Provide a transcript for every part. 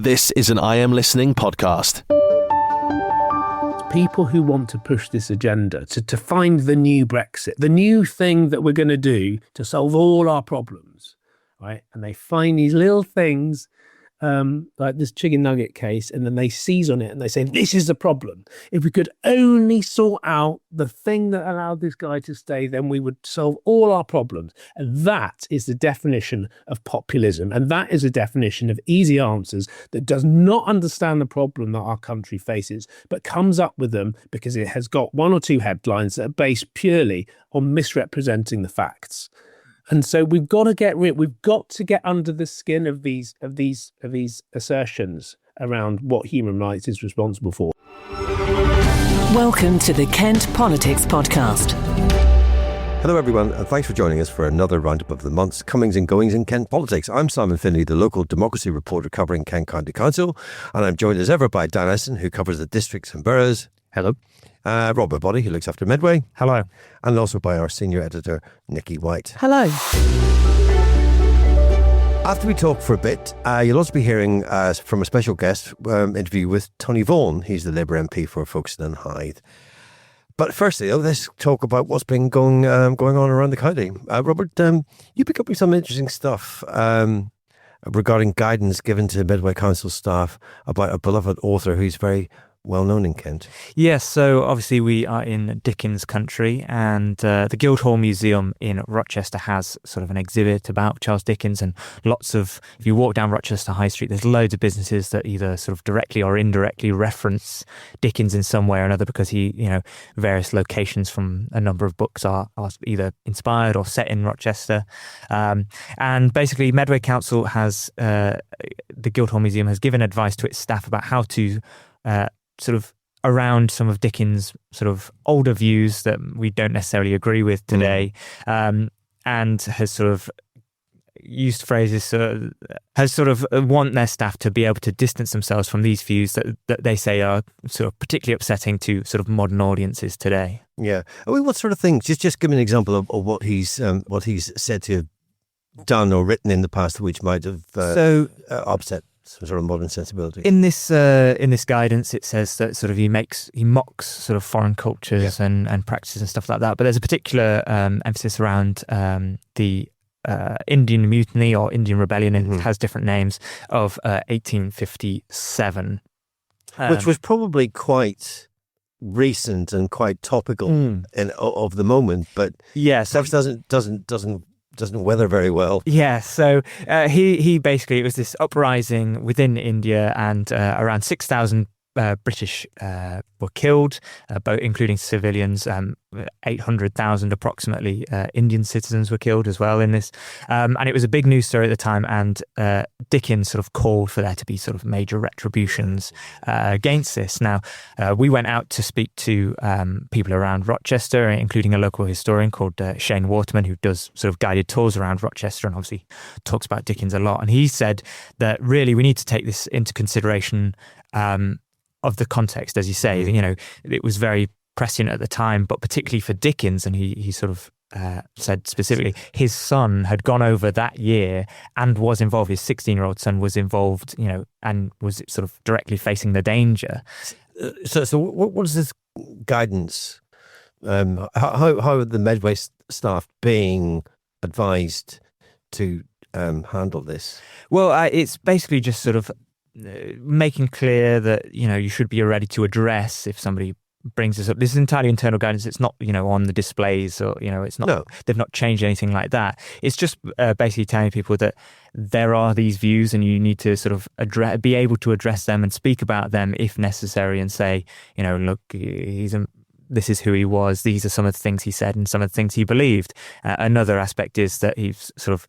This is an I Am Listening podcast. People who want to push this agenda, to find the new Brexit, the new thing that we're going to do to solve all our problems, right? And they find these little things like this chicken nugget case, and then they seize on it and they say, this is the problem. If we could only sort out the thing that allowed this guy to stay, then we would solve all our problems. And that is the definition of populism. And that is a definition of easy answers that does not understand the problem that our country faces, but comes up with them because it has got one or two headlines that are based purely on misrepresenting the facts. And so we've got to get under the skin of these assertions around what human rights is responsible for. Welcome to the Kent Politics Podcast. Hello everyone, and thanks for joining us for another roundup of the month's comings and goings in Kent politics. I'm Simon Finley, the local democracy reporter covering Kent County Council, and I'm joined as ever by Dan Essen, who covers the districts and boroughs. Hello. Robert Body, who looks after Medway. Hello. And also by our senior editor, Nikki White. Hello. After we talk for a bit, you'll also be hearing from a special guest interview with Tony Vaughan. He's the Labour MP for Folkestone and Hythe. But firstly, let's talk about what's been going on around the county. Robert, you pick up with some interesting stuff regarding guidance given to Medway Council staff about a beloved author who's very well known in Kent. Yes, so obviously we are in Dickens country, and the Guildhall Museum in Rochester has sort of an exhibit about Charles Dickens, and if you walk down Rochester High Street, there's loads of businesses that either sort of directly or indirectly reference Dickens in some way or another, because various locations from a number of books are either inspired or set in Rochester. And basically Medway Council the Guildhall Museum has given advice to its staff about how to sort of around some of Dickens' sort of older views that we don't necessarily agree with today, and has sort of used phrases, has sort of want their staff to be able to distance themselves from these views that they say are sort of particularly upsetting to sort of modern audiences today. Yeah. I mean, what sort of things? Just give me an example of what he's said to have done or written in the past which might have upset some sort of modern sensibility. In this guidance, it says that sort of he mocks sort of foreign cultures and practices and stuff like that. But there's a particular emphasis around the Indian Mutiny or Indian Rebellion, and it has different names, of 1857, which was probably quite recent and quite topical of the moment. But yes, doesn't weather very well. Yeah, so he basically, it was this uprising within India, and around 6,000 British were killed, both including civilians. 800,000 approximately Indian citizens were killed as well in this. And it was a big news story at the time, and Dickens sort of called for there to be sort of major retributions against this. Now, we went out to speak to people around Rochester, including a local historian called Shane Waterman, who does sort of guided tours around Rochester and obviously talks about Dickens a lot. And he said that really we need to take this into consideration of the context, as you say. It was very prescient at the time, but particularly for Dickens, and he sort of said specifically his son had gone over that year and was involved. His 16-year-old son was involved, and was sort of directly facing the danger. So what is this guidance? How are the Medway staff being advised to handle this? Well, it's basically just sort of making clear that you should be ready to address if somebody brings this up. This is entirely internal guidance. It's not on the displays, or it's not. No. They've not changed anything like that. It's just basically telling people that there are these views, and you need to sort of be able to address them and speak about them if necessary, and say, look, this is who he was. These are some of the things he said and some of the things he believed. Another aspect is that he's sort of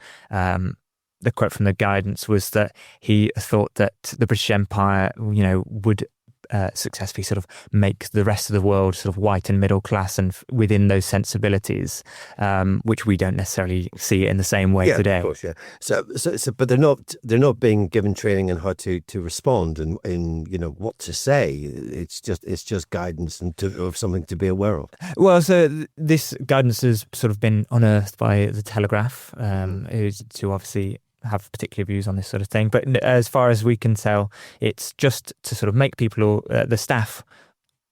the quote from the guidance was that he thought that the British Empire, would successfully sort of make the rest of the world sort of white and middle class, and within those sensibilities, which we don't necessarily see it in the same way today. Of course, yeah. So, but they're not being given training in how to respond and in what to say. It's just guidance and of something to be aware of. Well, so this guidance has sort of been unearthed by the Telegraph, to obviously have particular views on this sort of thing. But as far as we can tell, it's just to sort of make people, the staff,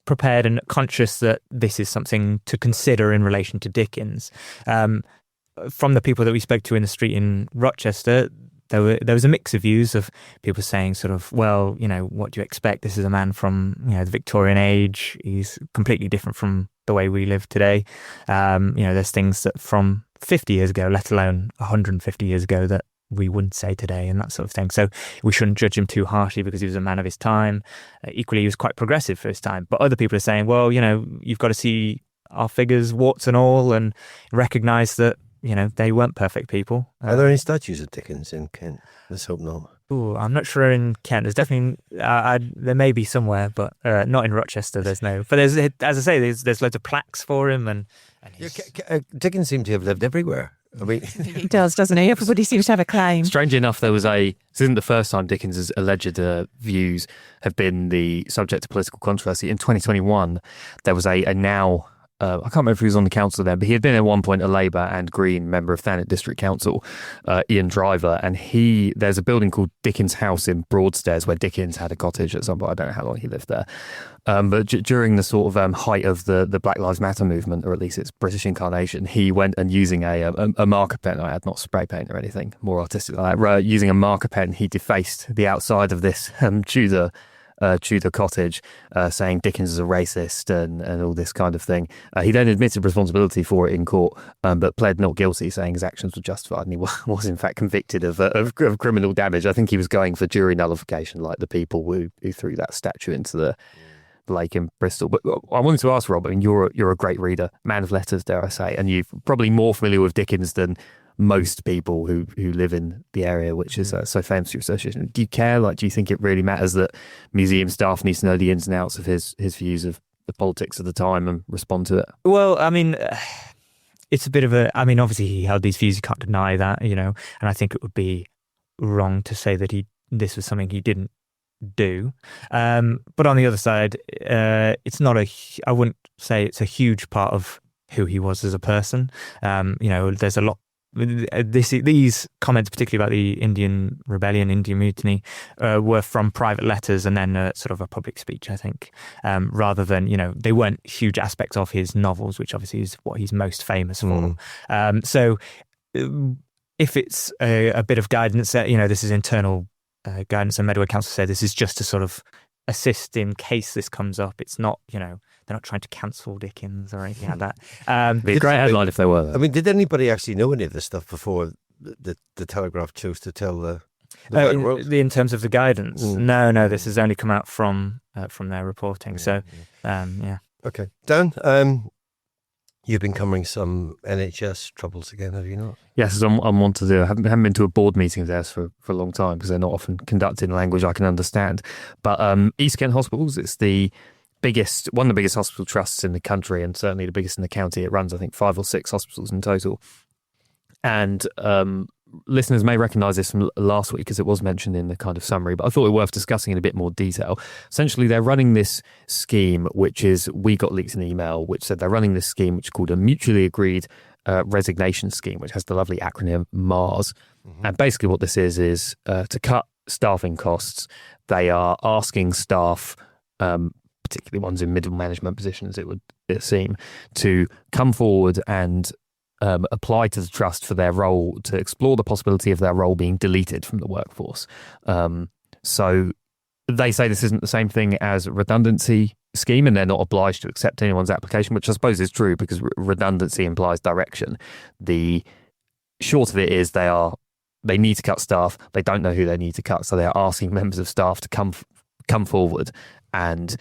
prepared and conscious that this is something to consider in relation to Dickens. From the people that we spoke to in the street in Rochester, there was a mix of views of people saying sort of, well, what do you expect? This is a man from, the Victorian age. He's completely different from the way we live today. There's things that from 50 years ago, let alone 150 years ago, that we wouldn't say today and that sort of thing. So we shouldn't judge him too harshly because he was a man of his time. Equally, he was quite progressive for his time. But other people are saying, well, you've got to see our figures, warts and all, and recognise that, they weren't perfect people. Are there any statues of Dickens in Kent? Let's hope not. Oh, I'm not sure in Kent. There's definitely, there may be somewhere, but not in Rochester. There's no. But there's, as I say, there's loads of plaques for him, and Dickens seemed to have lived everywhere. I mean, he does, doesn't he? Everybody seems to have a claim. Strangely enough, this isn't the first time Dickens's alleged views have been the subject of political controversy. In 2021, there was a now. I can't remember if he was on the council then, but he had been at one point a Labour and Green member of Thanet District Council, Ian Driver, and there's a building called Dickens House in Broadstairs where Dickens had a cottage at some point. I don't know how long he lived there. But during the sort of height of the Black Lives Matter movement, or at least its British incarnation, he went and using a marker pen, I had not spray paint or anything more artistic like that, using a marker pen, he defaced the outside of this Tudor cottage, saying Dickens is a racist and all this kind of thing. He then admitted responsibility for it in court, but pled not guilty, saying his actions were justified, and he was in fact convicted of criminal damage. I think he was going for jury nullification, like the people who threw that statue into the lake in Bristol. But I wanted to ask Rob, I mean, you're a great reader, man of letters, dare I say, and you're probably more familiar with Dickens than most people who live in the area, which is so famous for your association. Do you care? Do you think it really matters that museum staff need to know the ins and outs of his views of the politics of the time and respond to it? Well, I mean, it's a bit of obviously he held these views, you can't deny that, and I think it would be wrong to say that this was something he didn't do. But on the other side, it's not I wouldn't say it's a huge part of who he was as a person. There's a lot. These comments, particularly about the Indian Rebellion, Indian Mutiny, were from private letters and then sort of a public speech, I think, rather than, they weren't huge aspects of his novels, which obviously is what he's most famous for. So if it's a bit of guidance, this is internal guidance, and Medway Council said this is just to sort of assist in case this comes up. It's not, they're not trying to cancel Dickens or anything like that. Be a great headline if they were. I mean, did anybody actually know any of this stuff before the Telegraph chose to tell the world? In terms of the guidance? No, this has only come out from their reporting. Yeah. Okay. Dan, you've been covering some NHS troubles again, have you not? Yes, as I'm one to do. I haven't been to a board meeting of theirs for a long time because they're not often conducted in language I can understand. But East Kent Hospitals, it's one of the biggest hospital trusts in the country, and certainly the biggest in the county. It runs, I think, 5 or 6 hospitals in total. And listeners may recognise this from last week because it was mentioned in the kind of summary, but I thought it worth discussing in a bit more detail. Essentially, they're running this scheme, we got leaked an email, which said they're running this scheme, which is called a mutually agreed resignation scheme, which has the lovely acronym MARS. And basically what this is to cut staffing costs. They are asking staff, particularly ones in middle management positions, it would seem, to come forward and apply to the trust for their role, to explore the possibility of their role being deleted from the workforce. So they say this isn't the same thing as a redundancy scheme, and they're not obliged to accept anyone's application, which I suppose is true because redundancy implies direction. The short of it is they need to cut staff. They don't know who they need to cut, so they're asking members of staff to come forward and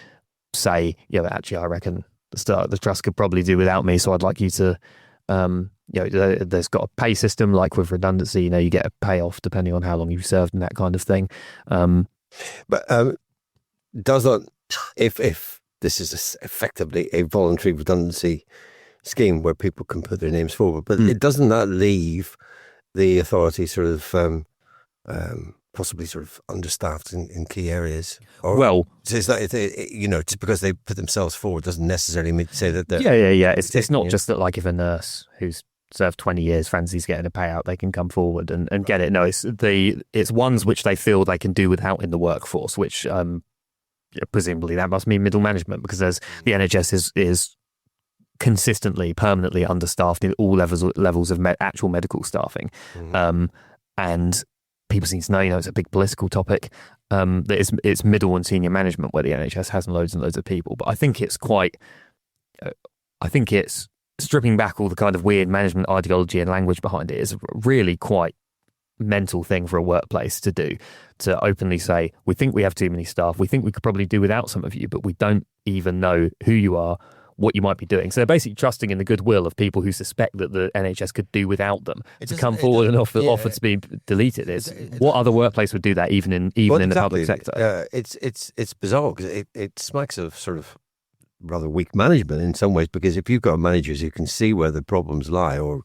say, actually, I reckon the trust could probably do without me, so I'd like you to, there's got a pay system like with redundancy, you get a payoff depending on how long you've served and that kind of thing. But does that, if this is effectively a voluntary redundancy scheme where people can put their names forward, but it doesn't that leave the authority sort of possibly sort of understaffed in key areas? Or, well, is that just because they put themselves forward doesn't necessarily mean to say that they're... Yeah. It's not just that, like, if a nurse who's served 20 years, fancies getting a payout, they can come forward and get it. No, it's ones which they feel they can do without in the workforce, which presumably that must mean middle management, because the NHS is consistently, permanently understaffed in all levels of actual medical staffing. And people seem to know, it's a big political topic, that it's middle and senior management where the NHS has loads and loads of people. But I think it's stripping back all the kind of weird management ideology and language behind it is a really quite mental thing for a workplace to do, to openly say, we think we have too many staff, we think we could probably do without some of you, but we don't even know who you are, what you might be doing. So they're basically trusting in the goodwill of people who suspect that the NHS could do without them to come forward and offer to be deleted. What other workplace would do that, even in the public sector? It's bizarre because it smacks of sort of rather weak management in some ways, because if you've got managers who can see where the problems lie, or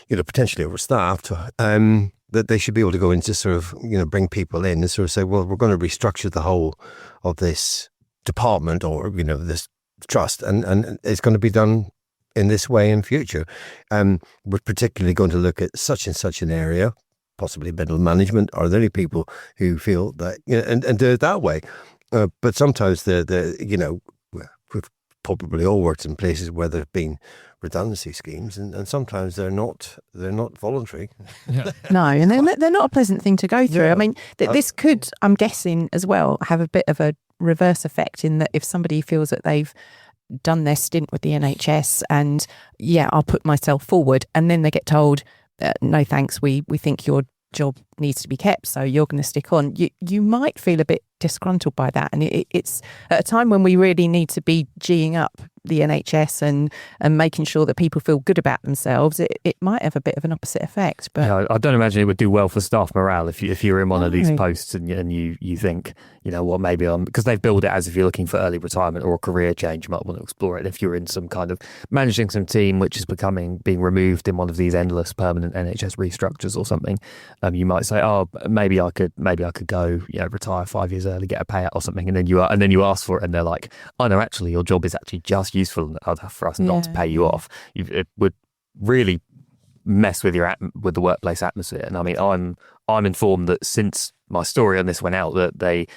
potentially overstaffed, that they should be able to go into sort of bring people in and sort of say, well, we're going to restructure the whole of this department or this trust, and it's going to be done in this way in future. We're particularly going to look at such and such an area, possibly middle management. Are there any people who feel that and do it that way? But sometimes we've probably all worked in places where there have been redundancy schemes, and sometimes they're not voluntary. No, and they're not a pleasant thing to go through. I mean, this could, I'm guessing as well, have a bit of a reverse effect in that if somebody feels that they've done their stint with the NHS and I'll put myself forward, and then they get told, no thanks, we think your job needs to be kept, so you're going to stick on. You might feel a bit disgruntled by that, and it's at a time when we really need to be geeing up the NHS and making sure that people feel good about themselves. It might have a bit of an opposite effect. But I don't imagine it would do well for staff morale if you're in one of these posts and you think, maybe because they've billed it as if you're looking for early retirement or a career change, you might want to explore it. If you're in some kind of managing some team which is being removed in one of these endless permanent NHS restructures or something, you might say, maybe I could go, retire 5 years early, get a payout or something, and then you ask for it, and they're like, oh no, actually your job is actually just useful enough for us not to pay you off. It would really mess with the workplace atmosphere. And I mean, I'm informed that since my story on this went out, that they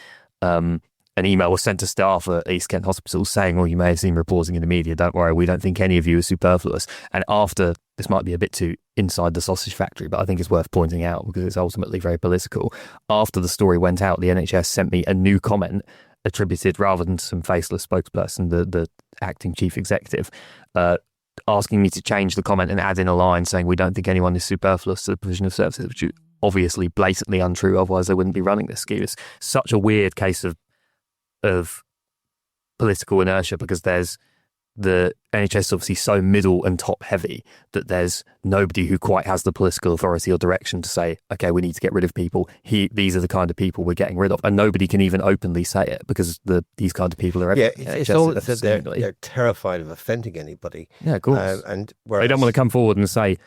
an email was sent to staff at East Kent Hospital saying, you may have seen reporting in the media, don't worry, we don't think any of you are superfluous. And after, this might be a bit too inside the sausage factory, but I think it's worth pointing out because it's ultimately very political. After the story went out, the NHS sent me a new comment attributed, rather than some faceless spokesperson, the acting chief executive, asking me to change the comment and add in a line saying we don't think anyone is superfluous to the provision of services, which is obviously blatantly untrue, otherwise they wouldn't be running this scheme. It's such a weird case of political inertia, because there's the NHS is obviously so middle and top heavy that there's nobody who quite has the political authority or direction to say, okay, we need to get rid of people. These are the kind of people we're getting rid of. And nobody can even openly say it because these kind of people are everywhere. It's all that they're terrified of offending anybody. Yeah, of course. And they don't want to come forward and say,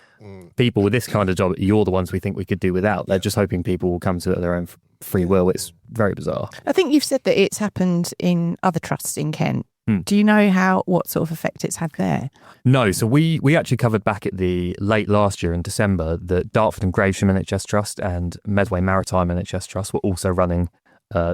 people with this kind of job, you're the ones we think we could do without. They're just hoping people will come to their own free will. It's very bizarre. I think you've said that it's happened in other trusts in Kent. Do you know what sort of effect it's had there? No, so we actually covered back at the late last year in December that Dartford and Gravesham NHS Trust and Medway Maritime NHS Trust were also running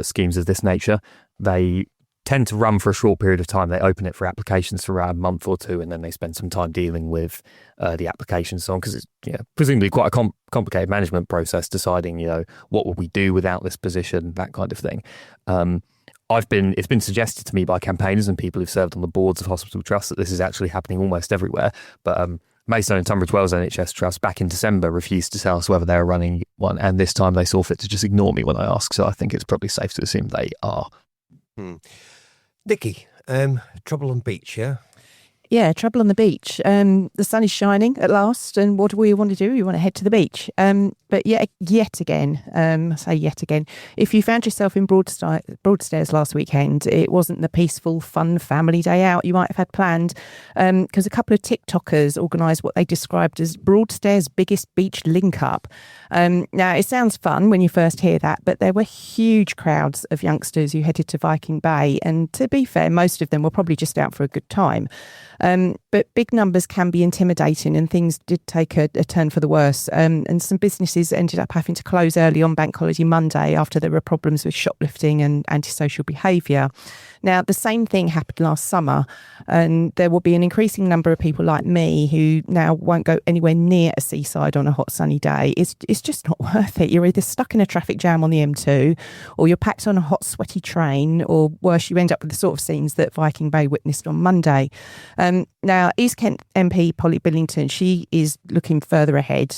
schemes of this nature. They tend to run for a short period of time. They open it for applications for around a month or two, and then they spend some time dealing with the applications and so on, because it's presumably quite a complicated management process, deciding what would we do without this position, that kind of thing. It's been suggested to me by campaigners and people who've served on the boards of hospital trusts that this is actually happening almost everywhere. But Maidstone and Tunbridge Wells NHS Trust back in December refused to tell us whether they were running one, and this time they saw fit to just ignore me when I asked. So I think it's probably safe to assume they are. Nikki, trouble on beach, yeah? Yeah, trouble on the beach. The sun is shining at last, and what do we want to do? We want to head to the beach. But yet again, I say yet again, if you found yourself in Broadstairs last weekend, it wasn't the peaceful, fun family day out you might have had planned, because a couple of TikTokers organised what they described as Broadstairs' biggest beach link-up. Now, it sounds fun when you first hear that, but there were huge crowds of youngsters who headed to Viking Bay, and to be fair, most of them were probably just out for a good time. but big numbers can be intimidating, and things did take a turn for the worse. And some businesses ended up having to close early on Bank Holiday Monday after there were problems with shoplifting and antisocial behaviour. Now, the same thing happened last summer, and there will be an increasing number of people like me who now won't go anywhere near a seaside on a hot sunny day. It's just not worth it. You're either stuck in a traffic jam on the M2, or you're packed on a hot sweaty train, or worse, you end up with the sort of scenes that Viking Bay witnessed on Monday. Now, East Kent MP Polly Billington, she is looking further ahead.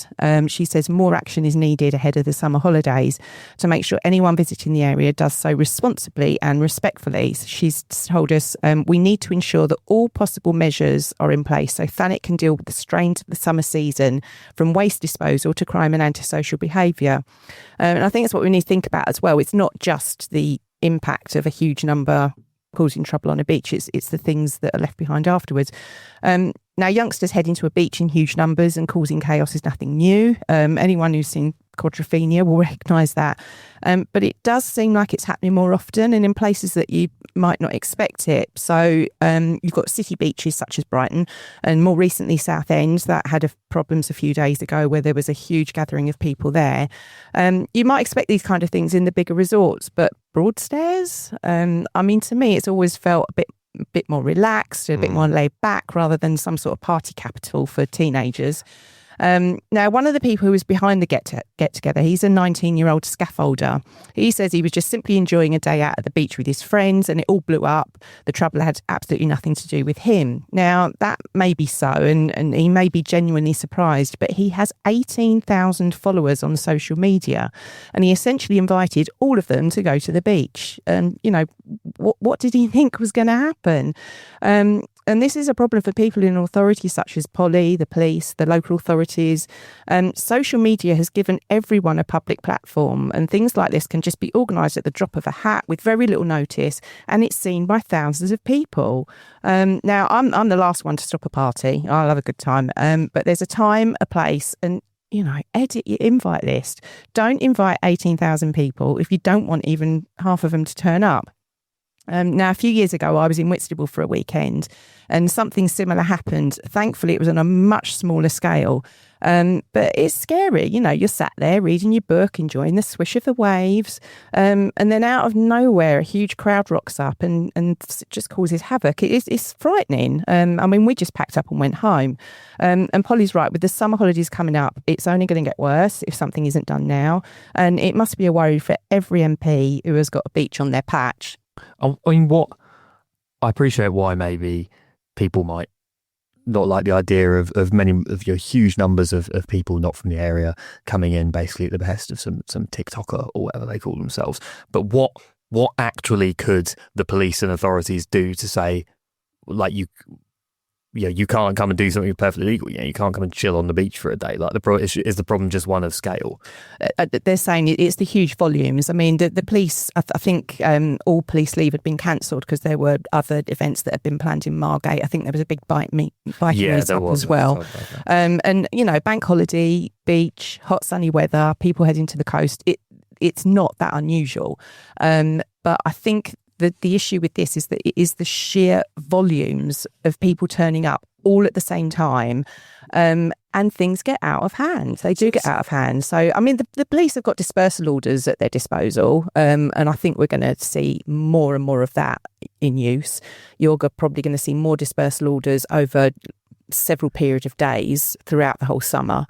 She says more action is needed ahead of the summer holidays to make sure anyone visiting the area does so responsibly and respectfully. So she's told us we need to ensure that all possible measures are in place so Thanet can deal with the strains of the summer season, from waste disposal to crime and antisocial behaviour. And I think that's what we need to think about as well. It's not just the impact of a huge number causing trouble on a beach, it's the things that are left behind afterwards. Now, youngsters heading to a beach in huge numbers and causing chaos is nothing new. Anyone who's seen Quadrophenia will recognise that. But it does seem like it's happening more often and in places that you might not expect it. So you've got city beaches such as Brighton, and more recently Southend, that had problems a few days ago where there was a huge gathering of people there. You might expect these kind of things in the bigger resorts, but Broadstairs, I mean, to me, it's always felt a bit more relaxed, a bit more laid back, rather than some sort of party capital for teenagers. Now, one of the people who was behind the get-together, he's a 19-year-old scaffolder. He says he was just simply enjoying a day out at the beach with his friends, and it all blew up. The trouble had absolutely nothing to do with him. Now, that may be so, and he may be genuinely surprised, but he has 18,000 followers on social media, and he essentially invited all of them to go to the beach. And, you know, what did he think was going to happen? And this is a problem for people in authorities such as Polly, the police, the local authorities. Social media has given everyone a public platform, and things like this can just be organised at the drop of a hat with very little notice, and it's seen by thousands of people. Now, I'm the last one to stop a party. I'll have a good time. But there's a time, a place, and you know, edit your invite list. Don't invite 18,000 people if you don't want even half of them to turn up. Now, a few years ago, I was in Whitstable for a weekend and something similar happened. Thankfully, it was on a much smaller scale. But it's scary. You know, you're sat there reading your book, enjoying the swish of the waves. And then out of nowhere, a huge crowd rocks up and just causes havoc. It's frightening. I mean, we just packed up and went home. And Polly's right. With the summer holidays coming up, it's only going to get worse if something isn't done now. And it must be a worry for every MP who has got a beach on their patch. I mean, I appreciate why maybe people might not like the idea of many of your huge numbers of people not from the area coming in basically at the behest of some TikToker or whatever they call themselves. But what actually could the police and authorities do to say, like, you can't come and do something perfectly legal. You can't come and chill on the beach for a day. Like, is the problem just one of scale? They're saying it's the huge volumes. I mean, the police, I think all police leave had been cancelled because there were other events that had been planned in Margate. I think there was a big biking meet-up as well. And, you know, bank holiday, beach, hot sunny weather, people heading to the coast. It's not that unusual. But I think the issue with this is that it is the sheer volumes of people turning up all at the same time, and things get out of hand. They do get out of hand. So, I mean, the police have got dispersal orders at their disposal, and I think we're going to see more and more of that in use. You're probably going to see more dispersal orders over several periods of days throughout the whole summer.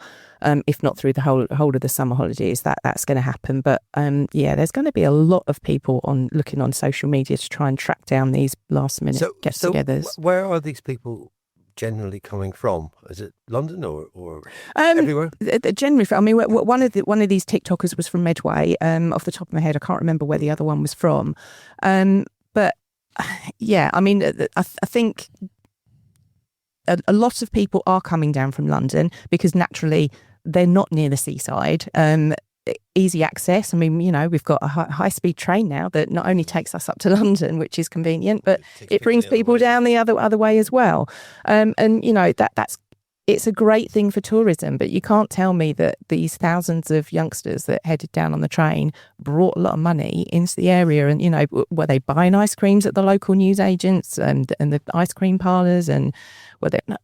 If not through the whole of the summer holidays, that's going to happen. But there's going to be a lot of people looking on social media to try and track down these last minute get-togethers. So where are these people generally coming from? Is it London or everywhere? Generally, I mean, one of these TikTokers was from Medway. Off the top of my head, I can't remember where the other one was from. But yeah, I mean, I think a lot of people are coming down from London because naturally they're not near the seaside. Easy access. I mean, you know, we've got a high-speed train now that not only takes us up to London, which is convenient, but it brings people down the other way as well. And you know, that's it's a great thing for tourism, but you can't tell me that these thousands of youngsters that headed down on the train brought a lot of money into the area. And, were they buying ice creams at the local newsagents and the ice cream parlours? And were they... No,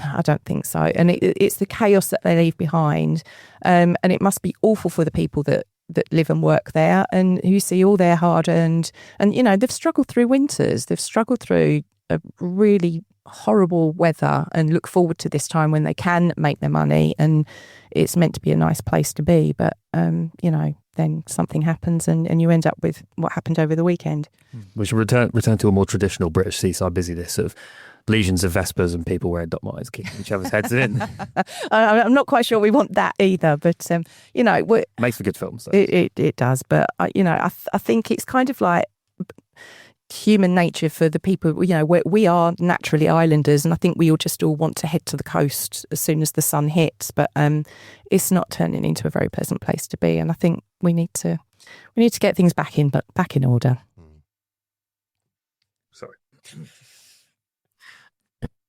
I don't think so. And it's the chaos that they leave behind. And it must be awful for the people that live and work there and who see all their hard-earned... And, they've struggled through winters. They've struggled through a really horrible weather and look forward to this time when they can make their money, and it's meant to be a nice place to be, but then something happens and you end up with what happened over the weekend. We should return to a more traditional British seaside busyness of legions of Vespers and people wearing dock mitres kicking each other's heads in. I'm not quite sure we want that either, but makes for good films though. It does, but I think it's kind of like human nature for the people, we are naturally islanders, and I think we all want to head to the coast as soon as the sun hits, but it's not turning into a very pleasant place to be, and I think we need to get things back in order. Sorry.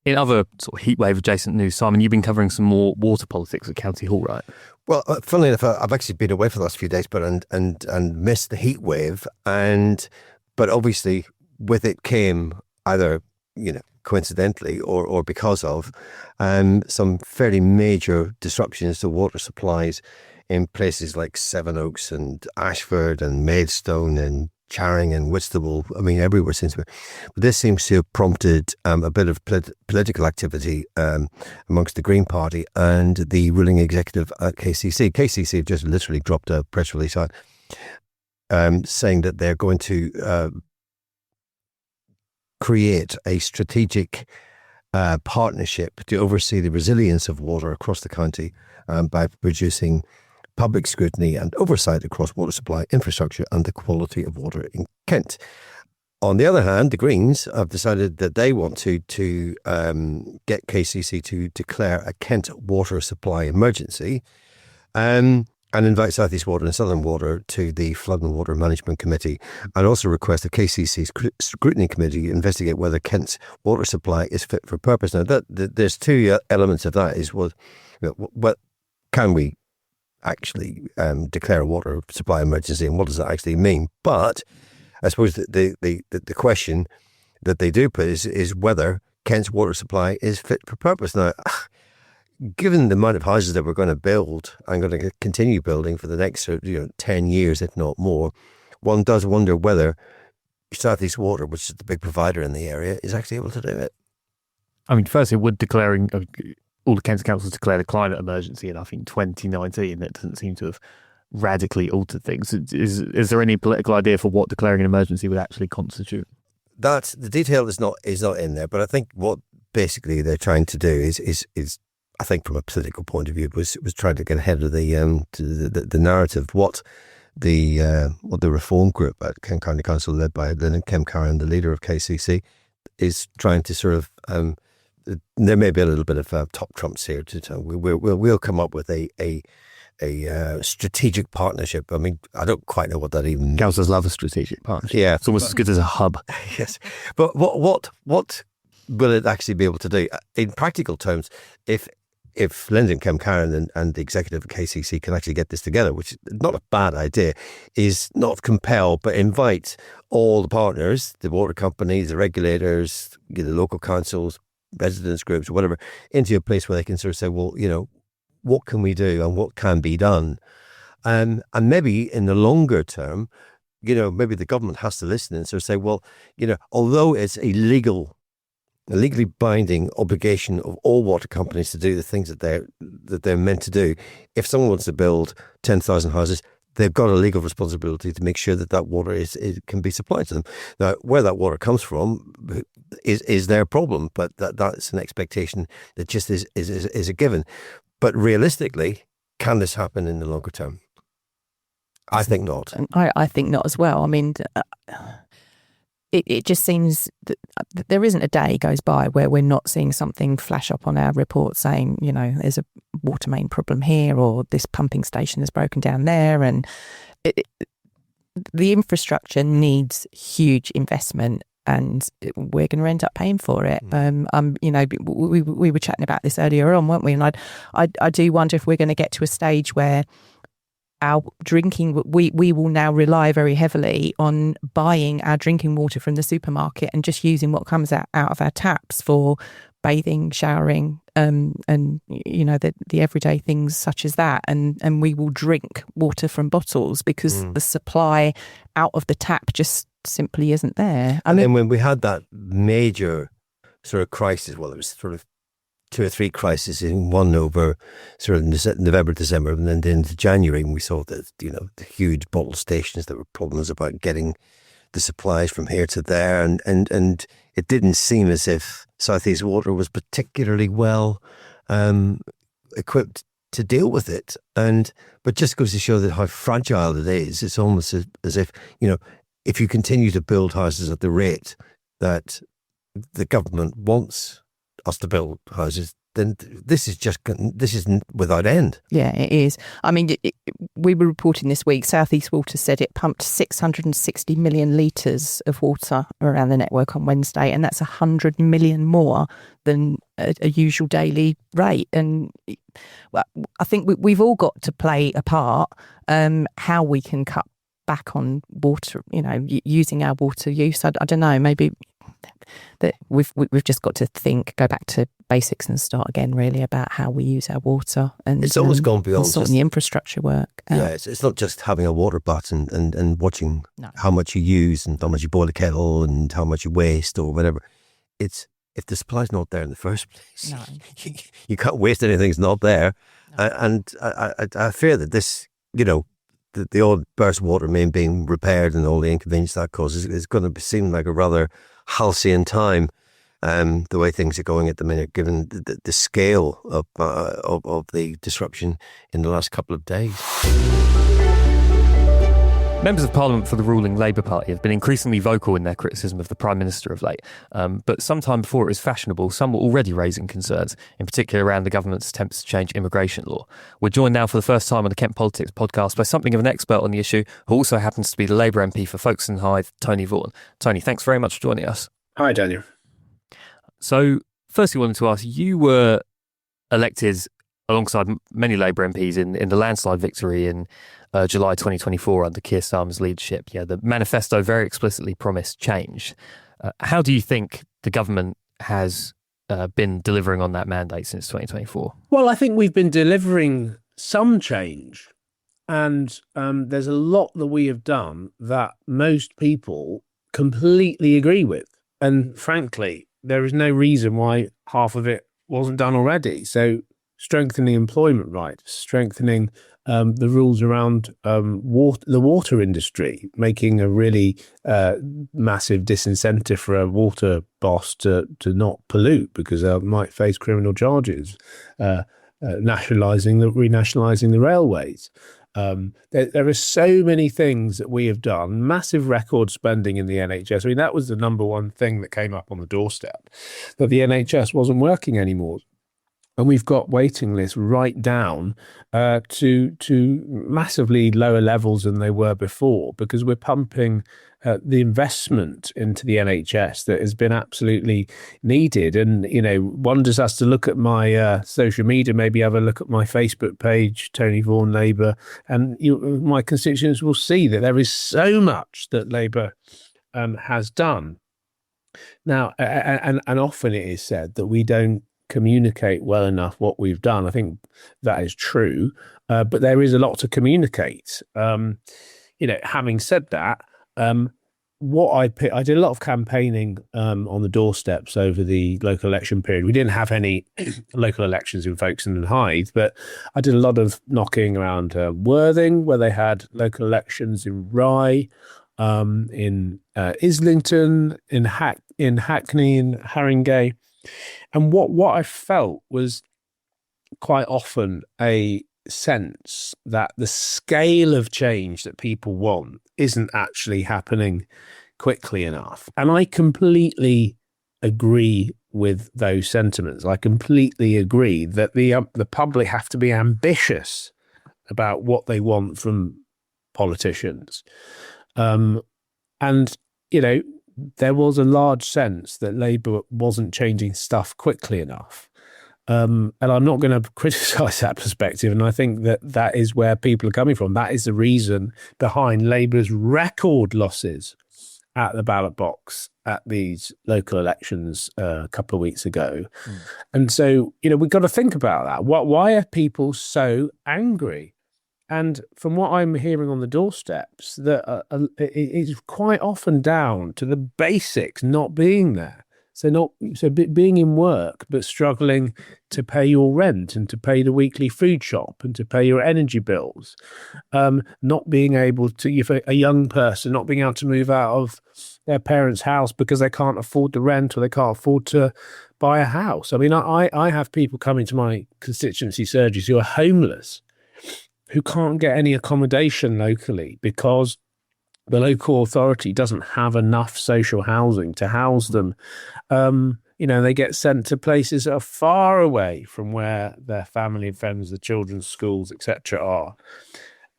In other sort of heatwave adjacent news, Simon, you've been covering some more water politics at County Hall, right? Well, funnily enough, I've actually been away for the last few days, but and missed the heat wave, but obviously with it came either coincidentally or because of some fairly major disruptions to water supplies in places like Sevenoaks and Ashford and Maidstone and Charing and Whitstable. I mean, everywhere seems to be. But this seems to have prompted a bit of political activity amongst the Green Party and the ruling executive at KCC. KCC have just literally dropped a press release out saying that they're going to create a strategic partnership to oversee the resilience of water across the county by producing public scrutiny and oversight across water supply, infrastructure and the quality of water in Kent. On the other hand, the Greens have decided that they want to get KCC to declare a Kent water supply emergency and invite South East Water and Southern Water to the Flood and Water Management Committee, and also request the KCC's Scrutiny Committee investigate whether Kent's water supply is fit for purpose. Now, there's two elements of that. Is what can we actually declare a water supply emergency, and what does that actually mean? But I suppose the question that they do put is whether Kent's water supply is fit for purpose. Now, given the amount of houses that we're going to build and going to continue building for the next 10 years, if not more, one does wonder whether South East Water, which is the big provider in the area, is actually able to do it. I mean, firstly, would declaring all the Kent councils declared a climate emergency in, I think, 2019. That doesn't seem to have radically altered things. Is there any political idea for what declaring an emergency would actually constitute? That the detail is not in there, but I think what basically they're trying to do is I think from a political point of view was trying to get ahead of the narrative. What the reform group at Kent County Council, led by Lynn Kemcaran, the leader of KCC, is trying to sort of. There may be a little bit of top trumps here. We'll come up with a strategic partnership. I mean, I don't quite know what that even. Councillors love a strategic partnership. Yeah, it's almost as good as a hub. Yes, but what will it actually be able to do in practical terms? If Lyndon Kemcaran and the executive of KCC can actually get this together, which is not a bad idea, is not compel but invite all the partners, the water companies, the regulators, the local councils, residents groups, or whatever, into a place where they can sort of say, well, what can we do and what can be done? And maybe in the longer term, maybe the government has to listen and sort of say, well, although it's a legally binding obligation of all water companies to do the things that they're meant to do, if someone wants to build 10,000 houses, they've got a legal responsibility to make sure that water can be supplied to them. Now, where that water comes from is their problem, but that's an expectation that just is a given. But realistically, can this happen in the longer term? I think not. I think not as well. I mean, it just seems that there isn't a day goes by where we're not seeing something flash up on our report saying, there's a water main problem here, or this pumping station is broken down there. And the infrastructure needs huge investment. and we're going to end up paying for it. We were chatting about this earlier on, weren't we? And I do wonder if we're going to get to a stage where our drinking, we will now rely very heavily on buying our drinking water from the supermarket and just using what comes out of our taps for bathing, showering, and the everyday things such as that. And we will drink water from bottles because the supply out of the tap just simply isn't there. And then when we had that major sort of crisis, well, it was sort of 2 or 3 crises in one over sort of November, December, and then into January, when we saw that, the huge bottle stations, there were problems about getting the supplies from here to there, and it didn't seem as if South East Water was particularly well equipped to deal with it. But just goes to show that how fragile it is. It's almost as if, if you continue to build houses at the rate that the government wants us to build houses, then this is without end. Yeah, it is. I mean, we were reporting this week, South East Water said it pumped 660 million litres of water around the network on Wednesday, and that's 100 million more than a usual daily rate. And I think we've all got to play a part, how we can cut back on water, using our water use. I don't know, maybe that we've just got to go back to basics and start again, really, about how we use our water. And it's almost gone beyond sorting the infrastructure work. Yeah, it's not just having a water butt and watching how much you use and how much you boil a kettle and how much you waste or whatever. It's if the supply's not there in the first place, you can't waste anything that's not there. No. And I fear that this, the old burst water main being repaired and all the inconvenience that causes is going to seem like a rather halcyon time, the way things are going at the minute, given the scale of the disruption in the last couple of days. Members of Parliament for the ruling Labour Party have been increasingly vocal in their criticism of the Prime Minister of late. But sometime before it was fashionable, some were already raising concerns, in particular around the government's attempts to change immigration law. We're joined now for the first time on the Kent Politics podcast by something of an expert on the issue, who also happens to be the Labour MP for Folkestone and Hythe, Tony Vaughan. Tony, thanks very much for joining us. Hi, Daniel. So, firstly, I wanted to ask, you were elected alongside many Labour MPs in the landslide victory in July 2024 under Keir Starmer's leadership. Yeah, the manifesto very explicitly promised change. How do you think the government has been delivering on that mandate since 2024? Well, I think we've been delivering some change, and there's a lot that we have done that most people completely agree with. And frankly, there is no reason why half of it wasn't done already. So strengthening employment rights, strengthening the rules around the water industry, making a really massive disincentive for a water boss to not pollute because they might face criminal charges, renationalising the railways. There are so many things that we have done, massive record spending in the NHS. I mean, that was the number one thing that came up on the doorstep, that the NHS wasn't working anymore. And we've got waiting lists right down to massively lower levels than they were before, because we're pumping the investment into the NHS that has been absolutely needed. And, one just has to look at my social media, maybe have a look at my Facebook page, Tony Vaughan Labour, and my constituents will see that there is so much that Labour has done. Now, and often it is said that we don't communicate well enough what we've done. I think that is true, but there is a lot to communicate. Having said that, I did a lot of campaigning on the doorsteps over the local election period. We didn't have any local elections in Folkestone and Hythe, but I did a lot of knocking around Worthing, where they had local elections, in Rye, in Islington, in Hackney, in Haringey. And what I felt was quite often a sense that the scale of change that people want isn't actually happening quickly enough. And I completely agree with those sentiments. I completely agree that the public have to be ambitious about what they want from politicians. And, there was a large sense that Labour wasn't changing stuff quickly enough. And I'm not going to criticise that perspective. And I think that is where people are coming from. That is the reason behind Labour's record losses at the ballot box at these local elections a couple of weeks ago. And so, we've got to think about that. Why are people so angry? And from what I'm hearing on the doorsteps, that it's quite often down to the basics not being there. So being in work, but struggling to pay your rent and to pay the weekly food shop and to pay your energy bills. Not being able to, if a young person, not being able to move out of their parents' house because they can't afford the rent or they can't afford to buy a house. I mean, I have people coming to my constituency surgeries who are homeless, who can't get any accommodation locally because the local authority doesn't have enough social housing to house them. They get sent to places that are far away from where their family and friends, the children's schools, etc. are.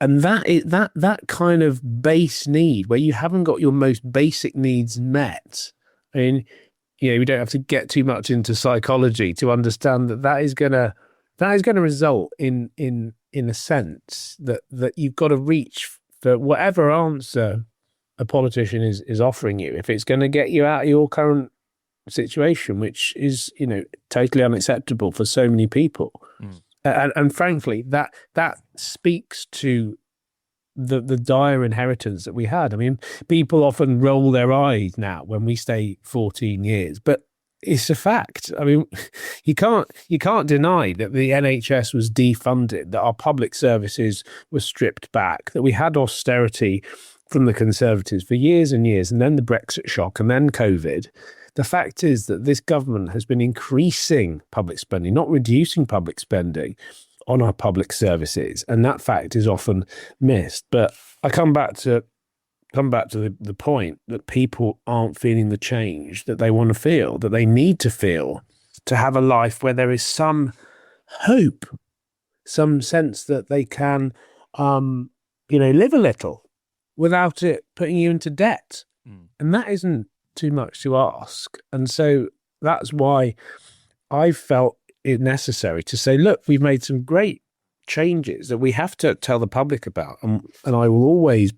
And that kind of base need, where you haven't got your most basic needs met. I mean, we don't have to get too much into psychology to understand that is going to result in a sense that you've got to reach for whatever answer a politician is offering you, if it's going to get you out of your current situation, which is, totally unacceptable for so many people. And frankly, that speaks to the dire inheritance that we had. I mean, people often roll their eyes now when we say 14 years, but it's a fact. I mean, you can't deny that the NHS was defunded, that our public services were stripped back, that we had austerity from the Conservatives for years and years, and then the Brexit shock, and then COVID. The fact is that this government has been increasing public spending, not reducing public spending on our public services, and that fact is often missed. But I come back to the point that people aren't feeling the change that they want to feel, that they need to feel, to have a life where there is some hope, some sense that they can, live a little without it putting you into debt. And that isn't too much to ask. And so that's why I felt it necessary to say, look, we've made some great changes that we have to tell the public about. And I will always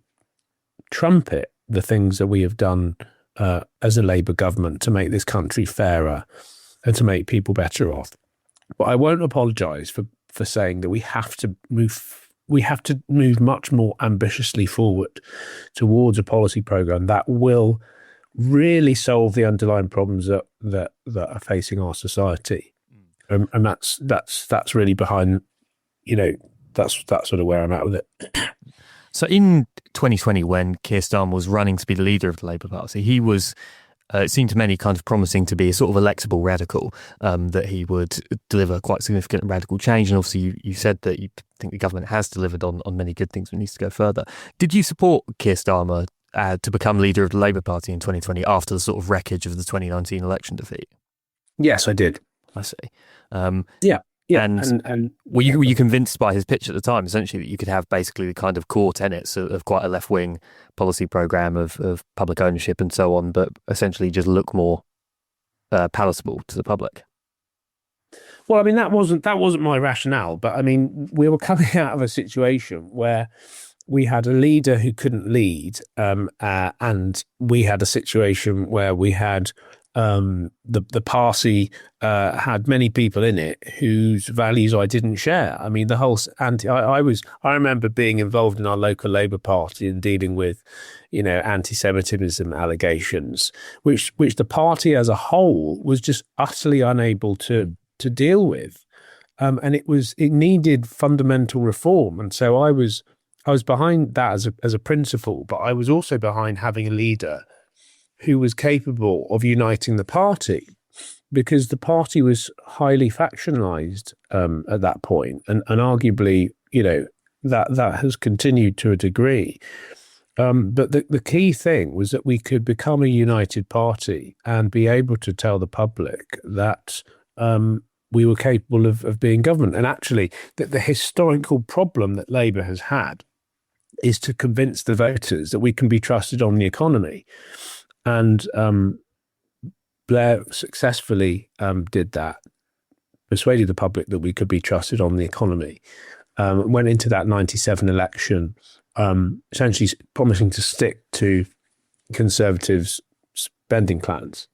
trumpet the things that we have done as a Labour government to make this country fairer and to make people better off. But I won't apologise for saying that we have to move much more ambitiously forward towards a policy programme that will really solve the underlying problems that are facing our society. And that's really behind, that's sort of where I'm at with it. So in 2020, when Keir Starmer was running to be the leader of the Labour Party, he was, it seemed to many, kind of promising to be a sort of electable radical, that he would deliver quite significant radical change. And obviously you said that you think the government has delivered on many good things, but needs to go further. Did you support Keir Starmer to become leader of the Labour Party in 2020 after the sort of wreckage of the 2019 election defeat? Yes, I did. I see. Yeah. And were you convinced by his pitch at the time, essentially, that you could have basically the kind of core tenets of quite a left-wing policy programme of public ownership and so on, but essentially just look more palatable to the public? Well, I mean, that wasn't my rationale, but I mean, we were coming out of a situation where we had a leader who couldn't lead, and we had a situation where we had the party had many people in it whose values I didn't share. I mean, the whole I remember being involved in our local Labour Party and dealing with, anti-Semitism allegations, which the party as a whole was just utterly unable to deal with, and it needed fundamental reform. And so I was behind that as a principle, but I was also behind having a leader who was capable of uniting the party, because the party was highly factionalized at that point, and arguably, that has continued to a degree. But the key thing was that we could become a united party and be able to tell the public that we were capable of being government. And actually, that the historical problem that Labour has had is to convince the voters that we can be trusted on the economy. And Blair successfully did that, persuaded the public that we could be trusted on the economy, went into that 97 election, essentially promising to stick to Conservatives' spending plans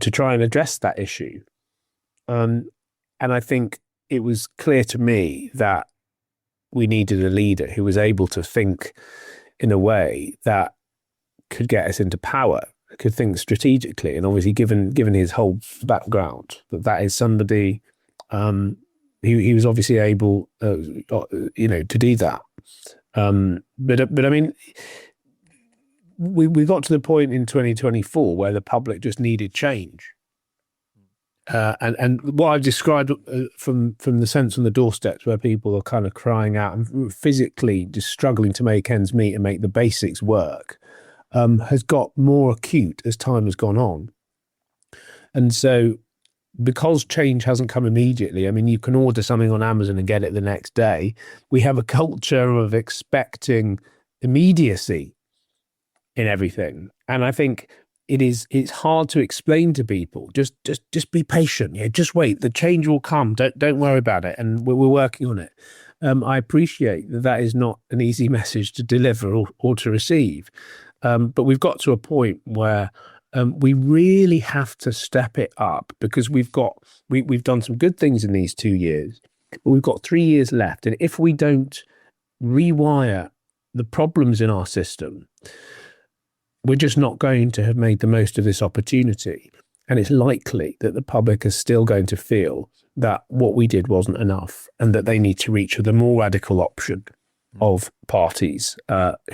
to try and address that issue. And I think it was clear to me that we needed a leader who was able to think in a way that could get us into power, could think strategically. And obviously, given his whole background, that is somebody he was obviously able, to do that. But I mean, we got to the point in 2024 where the public just needed change. And what I've described from the sense on the doorsteps where people are kind of crying out and physically just struggling to make ends meet and make the basics work, has got more acute as time has gone on. And so because change hasn't come immediately, I mean, you can order something on Amazon and get it the next day. We have a culture of expecting immediacy in everything. And I think it's hard to explain to people, just be patient. Yeah, just wait. The change will come. Don't worry about it. And we're working on it. I appreciate that is not an easy message to deliver or to receive. But we've got to a point where we really have to step it up, because we've done some good things in these 2 years, but we've got 3 years left. And if we don't rewire the problems in our system, we're just not going to have made the most of this opportunity. And it's likely that the public is still going to feel that what we did wasn't enough and that they need to reach the more radical option of parties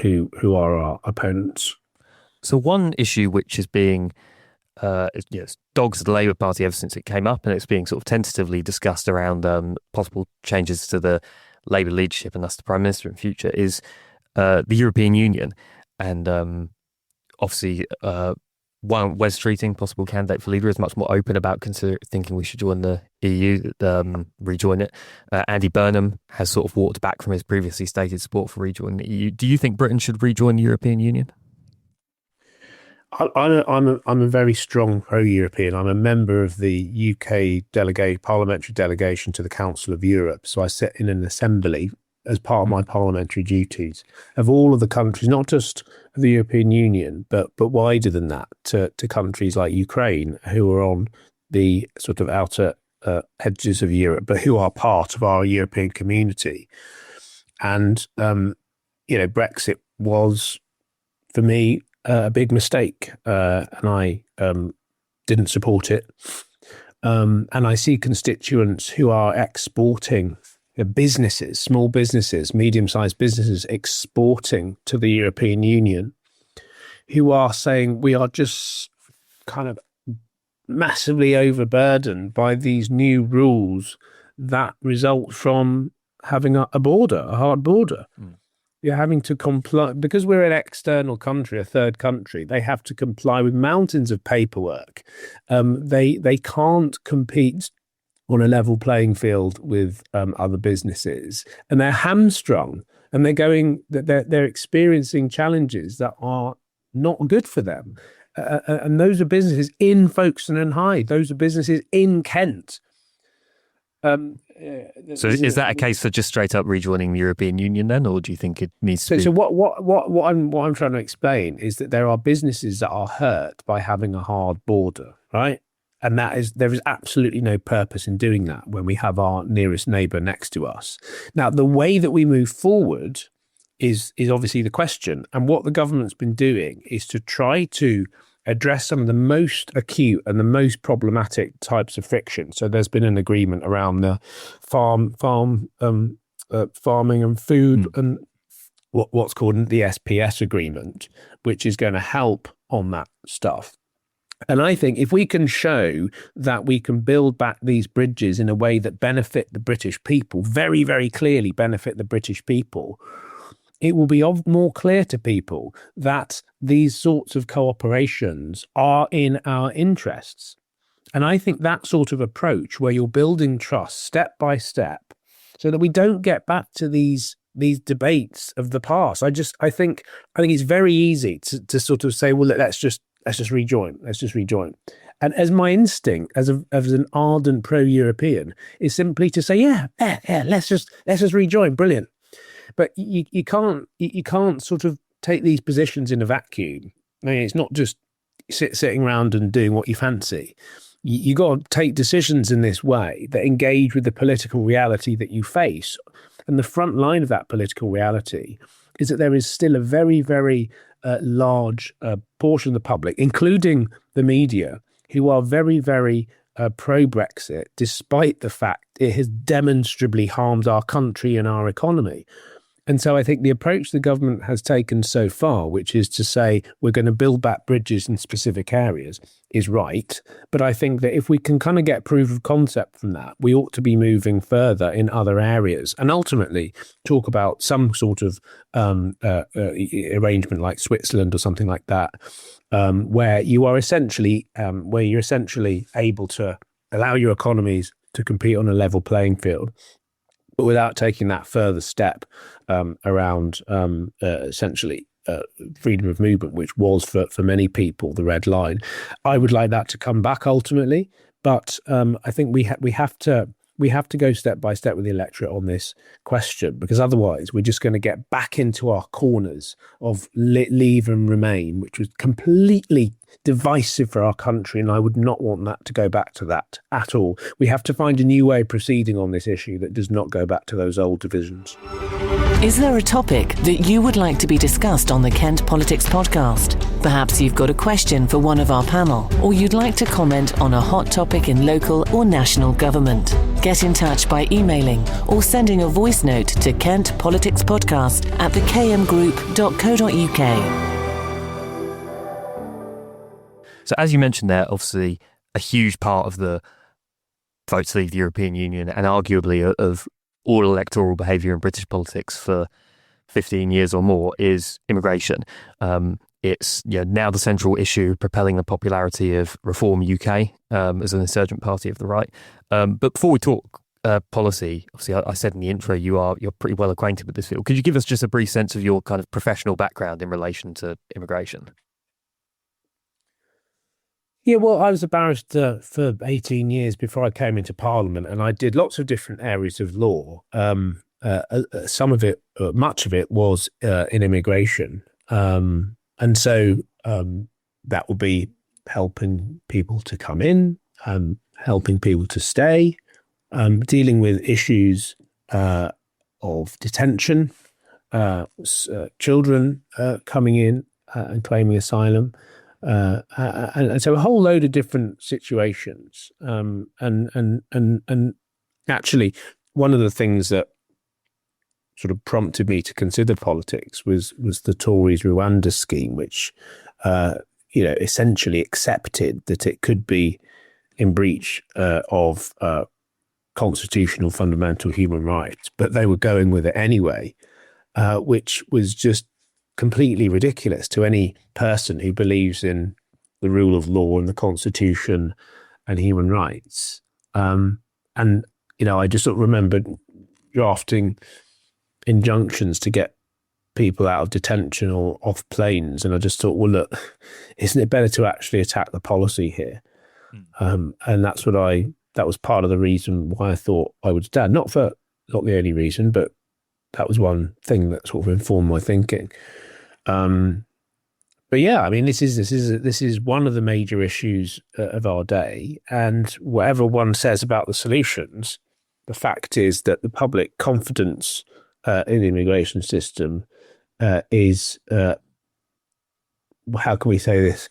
who are our opponents. So one issue which is being dogs the Labour Party ever since it came up, and it's being sort of tentatively discussed around possible changes to the Labour leadership and thus the Prime Minister in future, is the European Union. And obviously, Wes Streeting, possible candidate for leader, is much more open about thinking we should join the EU, rejoin it. Andy Burnham has sort of walked back from his previously stated support for rejoining the EU. Do you think Britain should rejoin the European Union? I'm a very strong pro-European. I'm a member of the UK parliamentary delegation to the Council of Europe. So I sit in an assembly as part of my parliamentary duties of all of the countries, not just of the European Union, but wider than that, to countries like Ukraine, who are on the sort of outer edges of Europe, but who are part of our European community. And, Brexit was, for me, a big mistake, and I didn't support it. And I see constituents who are exporting businesses, small businesses, medium-sized businesses, exporting to the European Union, who are saying we are just kind of massively overburdened by these new rules that result from having a hard border. You're having to comply, because we're an external country, a third country. They have to comply with mountains of paperwork. They can't compete on a level playing field with other businesses, and they're hamstrung, and they're experiencing challenges that are not good for them. And those are businesses in Folkestone and Hythe. Those are businesses in Kent. So is that a case for just straight up rejoining the European Union then, or do you think it needs to be? So what I'm trying to explain is that there are businesses that are hurt by having a hard border, right? And there is absolutely no purpose in doing that when we have our nearest neighbour next to us. Now, the way that we move forward is obviously the question. And what the government's been doing is to try to address some of the most acute and the most problematic types of friction. So there's been an agreement around the farming and food and what's called the SPS agreement, which is going to help on that stuff. And I think if we can show that we can build back these bridges in a way that benefit the British people, very, very clearly benefit the British people, it will be more clear to people that these sorts of cooperations are in our interests. And I think that sort of approach, where you're building trust step by step, so that we don't get back to these these debates of the past. I think it's very easy to sort of say, well, let's just rejoin. And as my instinct, as an ardent pro-European, is simply to say, yeah, let's just rejoin. Brilliant. But you can't sort of take these positions in a vacuum. I mean, it's not just sitting around and doing what you fancy. You got to take decisions in this way that engage with the political reality that you face. And the front line of that political reality is that there is still a very, very large portion of the public, including the media, who are very, very pro-Brexit, despite the fact it has demonstrably harmed our country and our economy. And so I think the approach the government has taken so far, which is to say we're going to build back bridges in specific areas, is right. But I think that if we can kind of get proof of concept from that, we ought to be moving further in other areas and ultimately talk about some sort of arrangement like Switzerland or something like that, where you're essentially able to allow your economies to compete on a level playing field, but without taking that further step around essentially freedom of movement, which was for many people the red line. I would like that to come back ultimately, but I think we have to go step by step with the electorate on this question, because otherwise we're just going to get back into our corners of leave and remain, which was completely divisive for our country, and I would not want that to go back to that at all. We have to find a new way of proceeding on this issue that does not go back to those old divisions. Is there a topic that you would like to be discussed on the Kent Politics podcast? Perhaps you've got a question for one of our panel, or you'd like to comment on a hot topic in local or national government. Get in touch by emailing or sending a voice note to kentpoliticspodcast@thekmgroup.co.uk. So as you mentioned there, obviously a huge part of the vote to leave the European Union and arguably of all electoral behaviour in British politics for 15 years or more is immigration. It's now the central issue propelling the popularity of Reform UK as an insurgent party of the right. But before we talk policy, obviously I said in the intro you're pretty well acquainted with this field. Could you give us just a brief sense of your kind of professional background in relation to immigration? Yeah, well, I was a barrister for 18 years before I came into Parliament, and I did lots of different areas of law. Some of it, much of it was in immigration. And so that would be helping people to come in, helping people to stay, dealing with issues of detention, children coming in and claiming asylum. And so a whole load of different situations. And actually, one of the things that sort of prompted me to consider politics was the Tories' Rwanda scheme, which essentially accepted that it could be in breach of constitutional fundamental human rights, but they were going with it anyway, which was just completely ridiculous to any person who believes in the rule of law and the Constitution and human rights. I just sort of remembered drafting injunctions to get people out of detention or off planes, and I just thought, well, look, isn't it better to actually attack the policy here? And that was part of the reason why I thought I would stand. Not the only reason, but that was one thing that sort of informed my thinking. But yeah, I mean, this is one of the major issues of our day, and whatever one says about the solutions, the fact is that the public confidence in the immigration system is, how can we say this,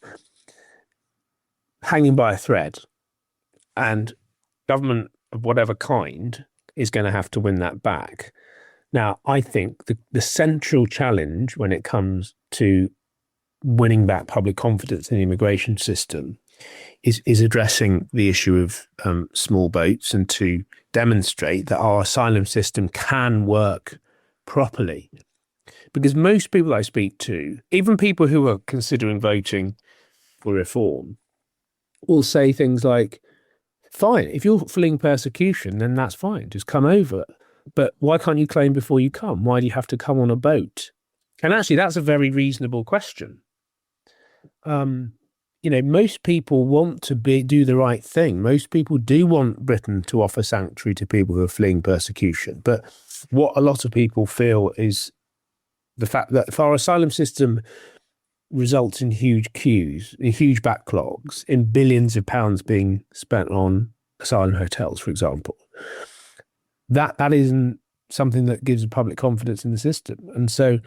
hanging by a thread, and government of whatever kind is going to have to win that back. Now, I think the central challenge when it comes to winning back public confidence in the immigration system is addressing the issue of small boats, and to demonstrate that our asylum system can work properly. Because most people I speak to, even people who are considering voting for reform, will say things like, fine, if you're fleeing persecution, then that's fine, just come over. But why can't you claim before you come? Why do you have to come on a boat? And actually, that's a very reasonable question. Most people want to do the right thing. Most people do want Britain to offer sanctuary to people who are fleeing persecution. But what a lot of people feel is the fact that if our asylum system results in huge queues, in huge backlogs, in billions of pounds being spent on asylum hotels, for example, that isn't something that gives the public confidence in the system. And so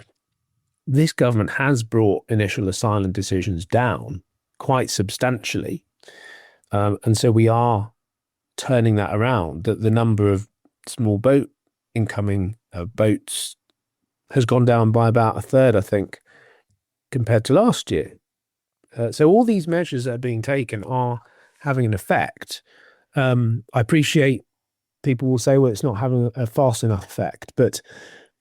this government has brought initial asylum decisions down quite substantially. And so we are turning that around, that the number of small incoming boats has gone down by about a third, I think, compared to last year. So all these measures that are being taken are having an effect. I appreciate people will say, well, it's not having a fast enough effect, but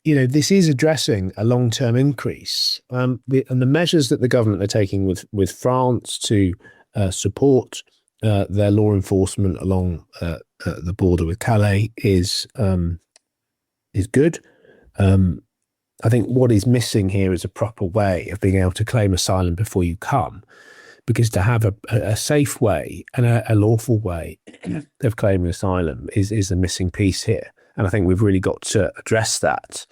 this is addressing a long-term increase. And the measures that the government are taking with France to support their law enforcement along the border with Calais is good. I think what is missing here is a proper way of being able to claim asylum before you come, because to have a safe way and a lawful way of claiming asylum is a missing piece here. And I think we've really got to address that,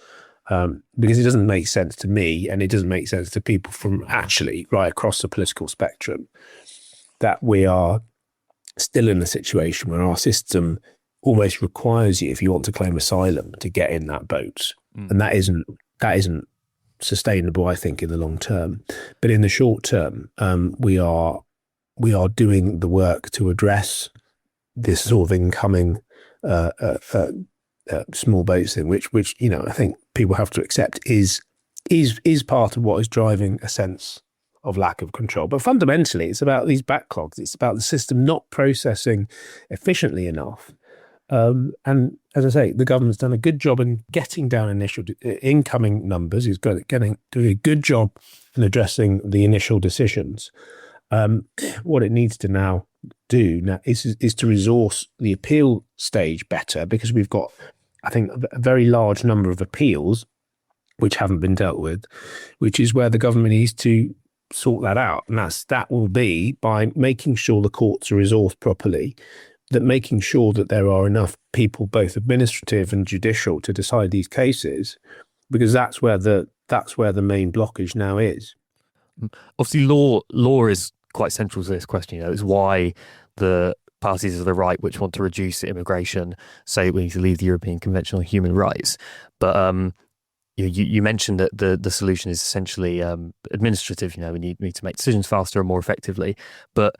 because it doesn't make sense to me, and it doesn't make sense to people from actually right across the political spectrum, that we are still in a situation where our system almost requires you, if you want to claim asylum, to get in that boat. And that isn't sustainable, I think, in the long term. But in the short term, we are doing the work to address this sort of incoming small boats thing, which I think people have to accept is part of what is driving a sense of lack of control. But fundamentally, it's about these backlogs. It's about the system not processing efficiently enough. And as I say, the government's done a good job in getting down initial incoming numbers. It's doing a good job in addressing the initial decisions. What it needs to now do is to resource the appeal stage better, because we've got, I think, a very large number of appeals which haven't been dealt with, which is where the government needs to sort that out. And that will be by making sure the courts are resourced properly, that making sure that there are enough people, both administrative and judicial, to decide these cases, because that's where the main blockage now is. Obviously, law is quite central to this question. It's why the parties of the right, which want to reduce immigration, say we need to leave the European Convention on Human Rights. But you mentioned that the solution is essentially administrative. We need to make decisions faster and more effectively. But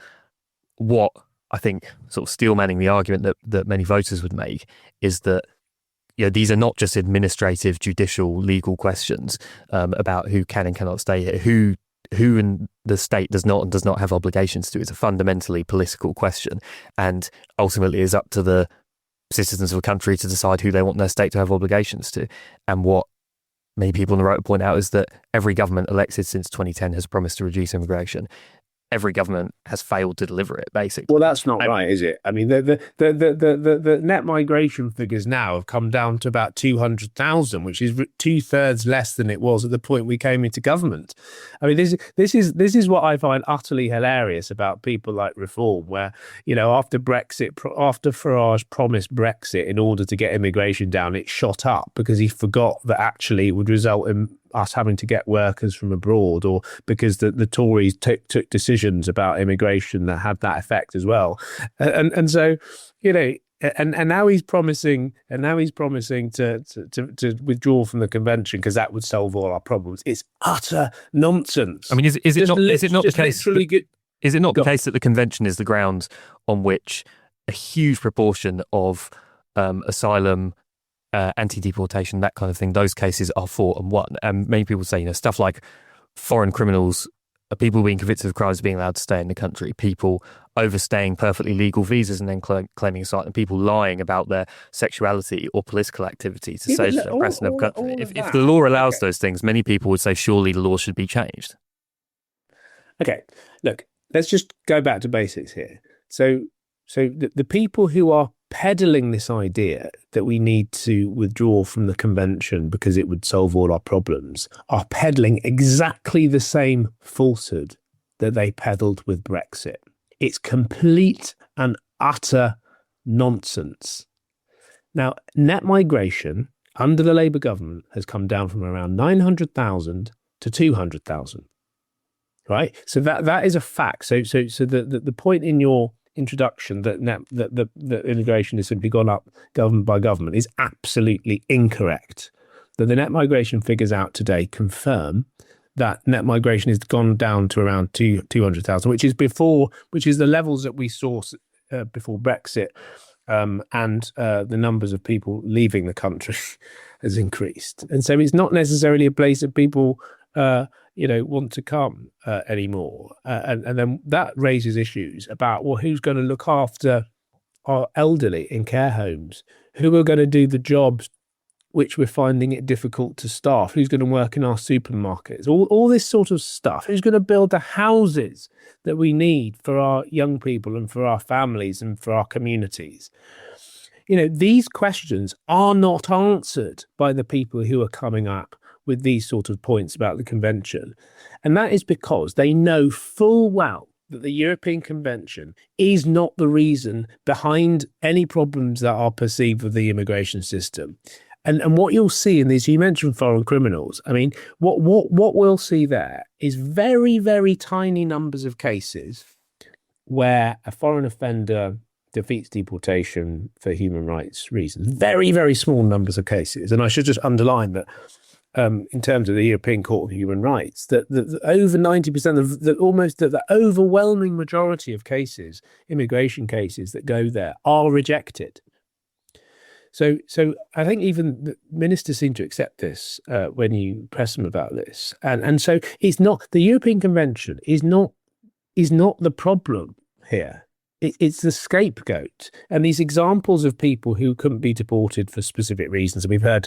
what I think sort of steel manning the argument that many voters would make is that these are not just administrative, judicial, legal questions about who can and cannot stay here, who in the state does not and does not have obligations to. It's a fundamentally political question, and ultimately is up to the citizens of a country to decide who they want their state to have obligations to. And what many people on the right point out is that every government elected since 2010 has promised to reduce immigration. Every government has failed to deliver it, basically. Well, that's not right, is it? I mean, the net migration figures now have come down to about 200,000, which is 2/3 less than it was at the point we came into government. I mean, this is what I find utterly hilarious about people like Reform, where after Farage promised Brexit in order to get immigration down, it shot up because he forgot that actually it would result in us having to get workers from abroad, or because the Tories took decisions about immigration that had that effect as well. And so, and now he's promising to withdraw from the convention because that would solve all our problems. It's utter nonsense. I mean, is it not the case? Is it not the case that the convention is the ground on which a huge proportion of asylum, anti-deportation, that kind of thing, those cases are fought and won? And many people say, stuff like foreign criminals, people being convicted of crimes being allowed to stay in the country, people overstaying perfectly legal visas and then claiming asylum, people lying about their sexuality or political activity to say that they're oppressing their country. If the law allows those things, many people would say surely the law should be changed. Okay, look, let's just go back to basics here. So the people who are peddling this idea that we need to withdraw from the convention because it would solve all our problems are peddling exactly the same falsehood that they peddled with Brexit. It's complete and utter nonsense. Now, net migration under the Labour government has come down from around 900,000 to 200,000. Right? So that is a fact. So the point in your introduction that immigration has simply gone up government by government is absolutely incorrect. That the net migration figures out today confirm that net migration has gone down to around 200,000, which is the levels that we saw before Brexit, and the numbers of people leaving the country has increased. And so it's not necessarily a place that people want to come anymore. And then that raises issues about, well, who's going to look after our elderly in care homes? Who are going to do the jobs which we're finding it difficult to staff? Who's going to work in our supermarkets? All this sort of stuff. Who's going to build the houses that we need for our young people and for our families and for our communities? These questions are not answered by the people who are coming up with these sort of points about the convention. And that is because they know full well that the European Convention is not the reason behind any problems that are perceived with the immigration system. And what you'll see in these, you mentioned foreign criminals. I mean, what we'll see there is very, very tiny numbers of cases where a foreign offender defeats deportation for human rights reasons. Very, very small numbers of cases. And I should just underline that in terms of the European Court of Human Rights, that over 90% of the overwhelming majority of cases, immigration cases that go there, are rejected. So I think even the ministers seem to accept this when you press them about this, and so it's not, the European Convention is not the problem here. It's the scapegoat, and these examples of people who couldn't be deported for specific reasons, and we've heard.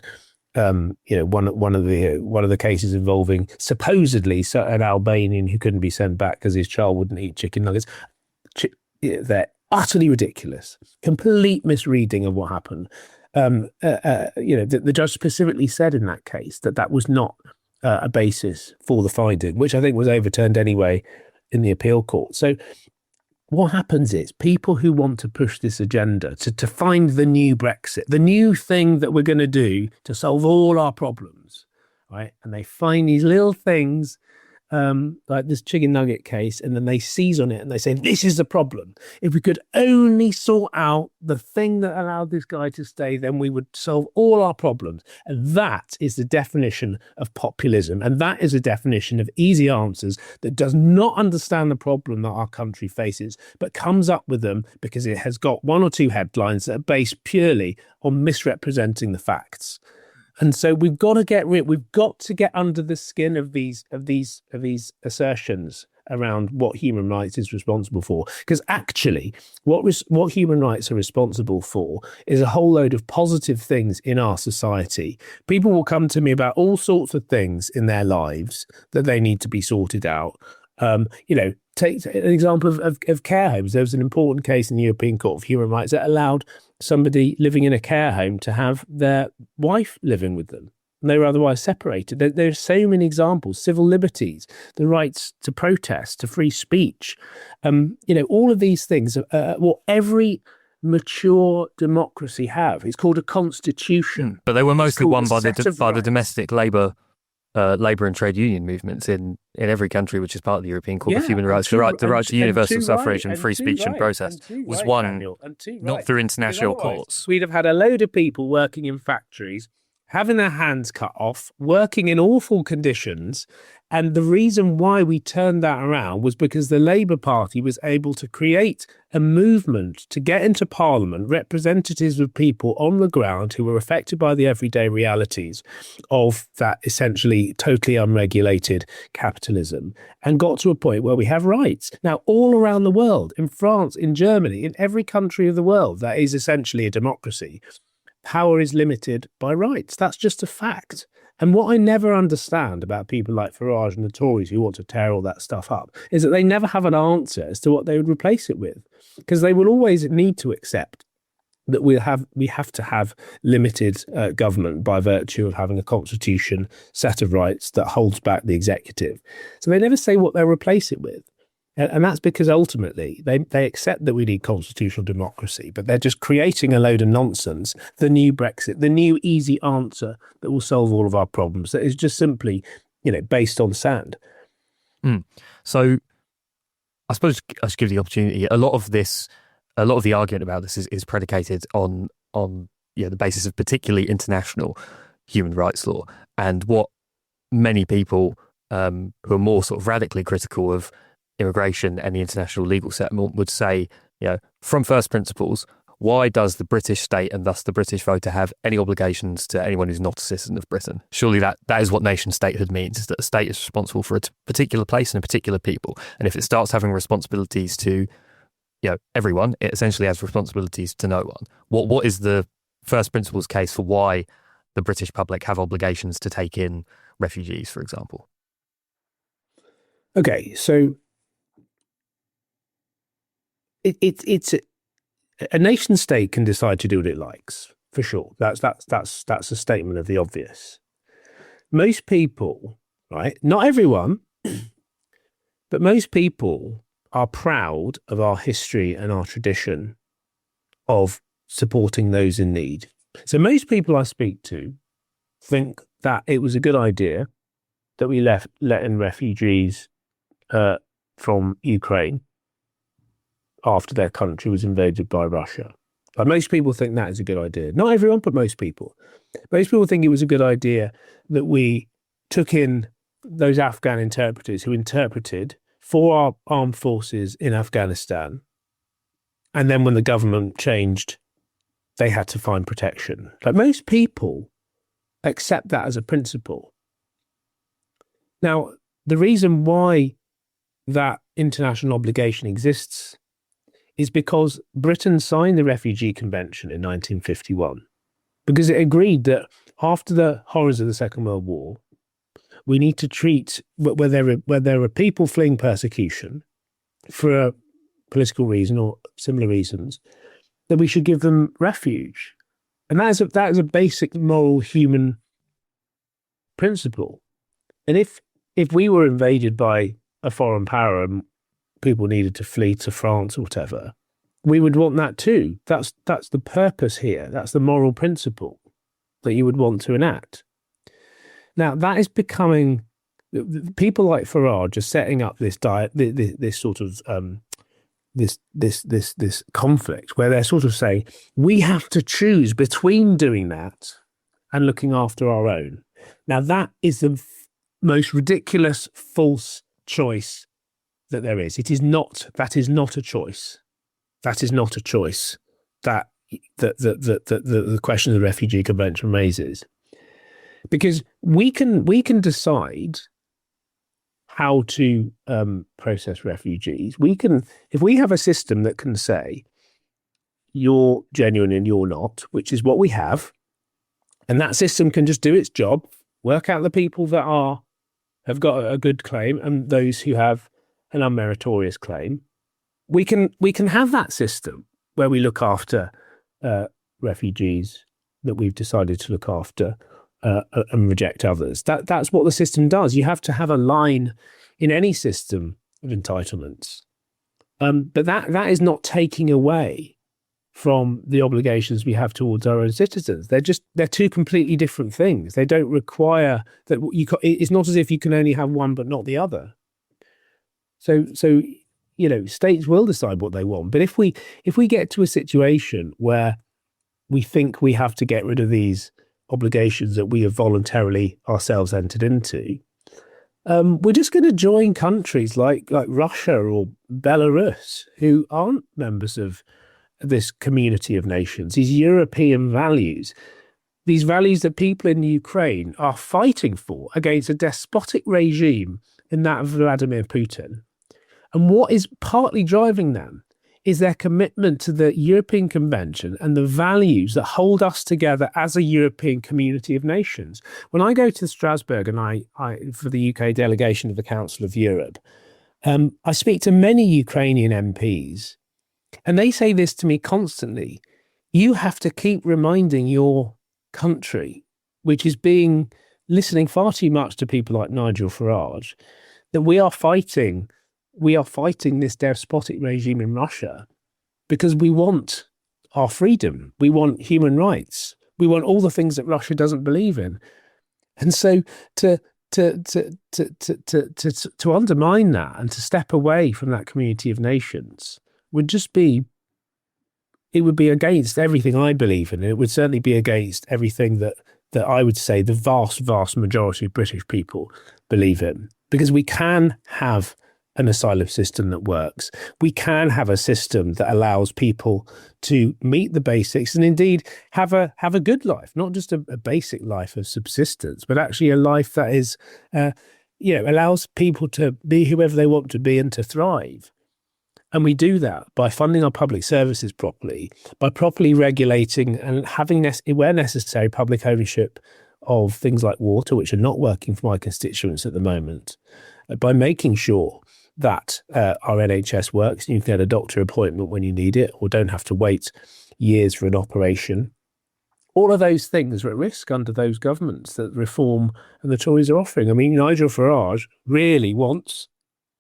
One of the cases involving supposedly an Albanian who couldn't be sent back because his child wouldn't eat chicken nuggets. They're utterly ridiculous, complete misreading of what happened. The judge specifically said in that case that was not a basis for the finding, which I think was overturned anyway in the appeal court. So what happens is people who want to push this agenda to find the new Brexit, the new thing that we're going to do to solve all our problems, right? And they find these little things like this chicken nugget case, and then they seize on it and they say, this is the problem. If we could only sort out the thing that allowed this guy to stay, then we would solve all our problems. And that is the definition of populism. And that is a definition of easy answers that does not understand the problem that our country faces, but comes up with them because it has got one or two headlines that are based purely on misrepresenting the facts. And so we've got to get under the skin of these assertions around what human rights is responsible for. Because actually, what human rights are responsible for is a whole load of positive things in our society. People will come to me about all sorts of things in their lives that they need to be sorted out. Take an example of care homes. There was an important case in the European Court of Human Rights that allowed somebody living in a care home to have their wife living with them. And they were otherwise separated. There are so many examples. Civil liberties, the rights to protest, to free speech. All of these things are what every mature democracy have. It's called a constitution. But they were mostly won by the domestic labour and trade union movements in every country which is part of the European Court of Human Rights. The right to universal suffrage and free speech and protest was won not through international courts. We'd have had a load of people working in factories, having their hands cut off, working in awful conditions. And the reason why we turned that around was because the Labour Party was able to create a movement to get into Parliament representatives of people on the ground who were affected by the everyday realities of that essentially totally unregulated capitalism, and got to a point where we have rights. Now, all around the world, in France, in Germany, in every country of the world that is essentially a democracy, power is limited by rights. That's just a fact. And what I never understand about people like Farage and the Tories who want to tear all that stuff up is that they never have an answer as to what they would replace it with, because they will always need to accept that we have to have limited government by virtue of having a constitution set of rights that holds back the executive. So they never say what they'll replace it with. And that's because ultimately they accept that we need constitutional democracy, but they're just creating a load of nonsense, the new Brexit, the new easy answer that will solve all of our problems, that is just simply, based on sand. So I suppose I should give the opportunity. A lot of the argument about this is predicated on the basis of particularly international human rights law, and what many people who are more sort of radically critical of immigration and the international legal settlement would say, from first principles, why does the British state and thus the British voter have any obligations to anyone who's not a citizen of Britain? Surely that is what nation statehood means, is that a state is responsible for a particular place and a particular people. And if it starts having responsibilities to everyone, it essentially has responsibilities to no one. What is the first principles case for why the British public have obligations to take in refugees, for example? Okay, so it's a nation state can decide to do what it likes, for sure. That's a statement of the obvious. Most people, right? Not everyone, but most people are proud of our history and our tradition of supporting those in need. So most people I speak to think that it was a good idea that we let in refugees from Ukraine after their country was invaded by Russia. Like, most people think that is a good idea. Not everyone, but most people. Most people think it was a good idea that we took in those Afghan interpreters who interpreted for our armed forces in Afghanistan. And then when the government changed, they had to find protection. Like, most people accept that as a principle. Now, the reason why that international obligation exists is because Britain signed the Refugee Convention in 1951, because it agreed that after the horrors of the Second World War, we need to treat where there are people fleeing persecution for a political reason or similar reasons, that we should give them refuge. And that is a basic moral human principle. And if we were invaded by a foreign power and people needed to flee to France or whatever, we would want that too. That's the purpose here. That's the moral principle that you would want to enact. Now, that is becoming, people like Farage are setting up this sort of this conflict where they're sort of saying we have to choose between doing that and looking after our own. Now, that is the most ridiculous, false choice that there is. That is not a choice. That is not a choice that the question of the Refugee Convention raises. Because we can decide how to process refugees. If we have a system that can say you're genuine and you're not, which is what we have, and that system can just do its job, work out the people that have got a good claim and those who have an unmeritorious claim. We can have that system where we look after refugees that we've decided to look after and reject others. That's what the system does. You have to have a line in any system of entitlements. But that is not taking away from the obligations we have towards our own citizens. They're two completely different things. They don't require that it's not as if you can only have one but not the other. So states will decide what they want. But if we get to a situation where we think we have to get rid of these obligations that we have voluntarily ourselves entered into, we're just going to join countries like Russia or Belarus, who aren't members of this community of nations, these European values, these values that people in Ukraine are fighting for against a despotic regime in that of Vladimir Putin. And what is partly driving them is their commitment to the European Convention and the values that hold us together as a European community of nations. When I go to Strasbourg and I for the UK delegation of the Council of Europe, I speak to many Ukrainian MPs, and they say this to me constantly. you have to keep reminding your country, which is listening far too much to people like Nigel Farage, that we are fighting this despotic regime in Russia because we want our freedom, we want human rights, we want all the things that Russia doesn't believe in. And so to undermine that and to step away from that community of nations would be against everything I believe in. It would certainly be against everything that I would say the vast, vast majority of British people believe in. Because we can have an asylum system that works. We can have a system that allows people to meet the basics and indeed have a good life, not just a basic life of subsistence, but actually a life that is, allows people to be whoever they want to be and to thrive. And we do that by funding our public services properly, by properly regulating and having, where necessary, public ownership of things like water, which are not working for my constituents at the moment, by making sure that our NHS works and you can get a doctor appointment when you need it or don't have to wait years for an operation. All of those things are at risk under those governments that Reform and the Tories are offering. I mean, Nigel Farage really wants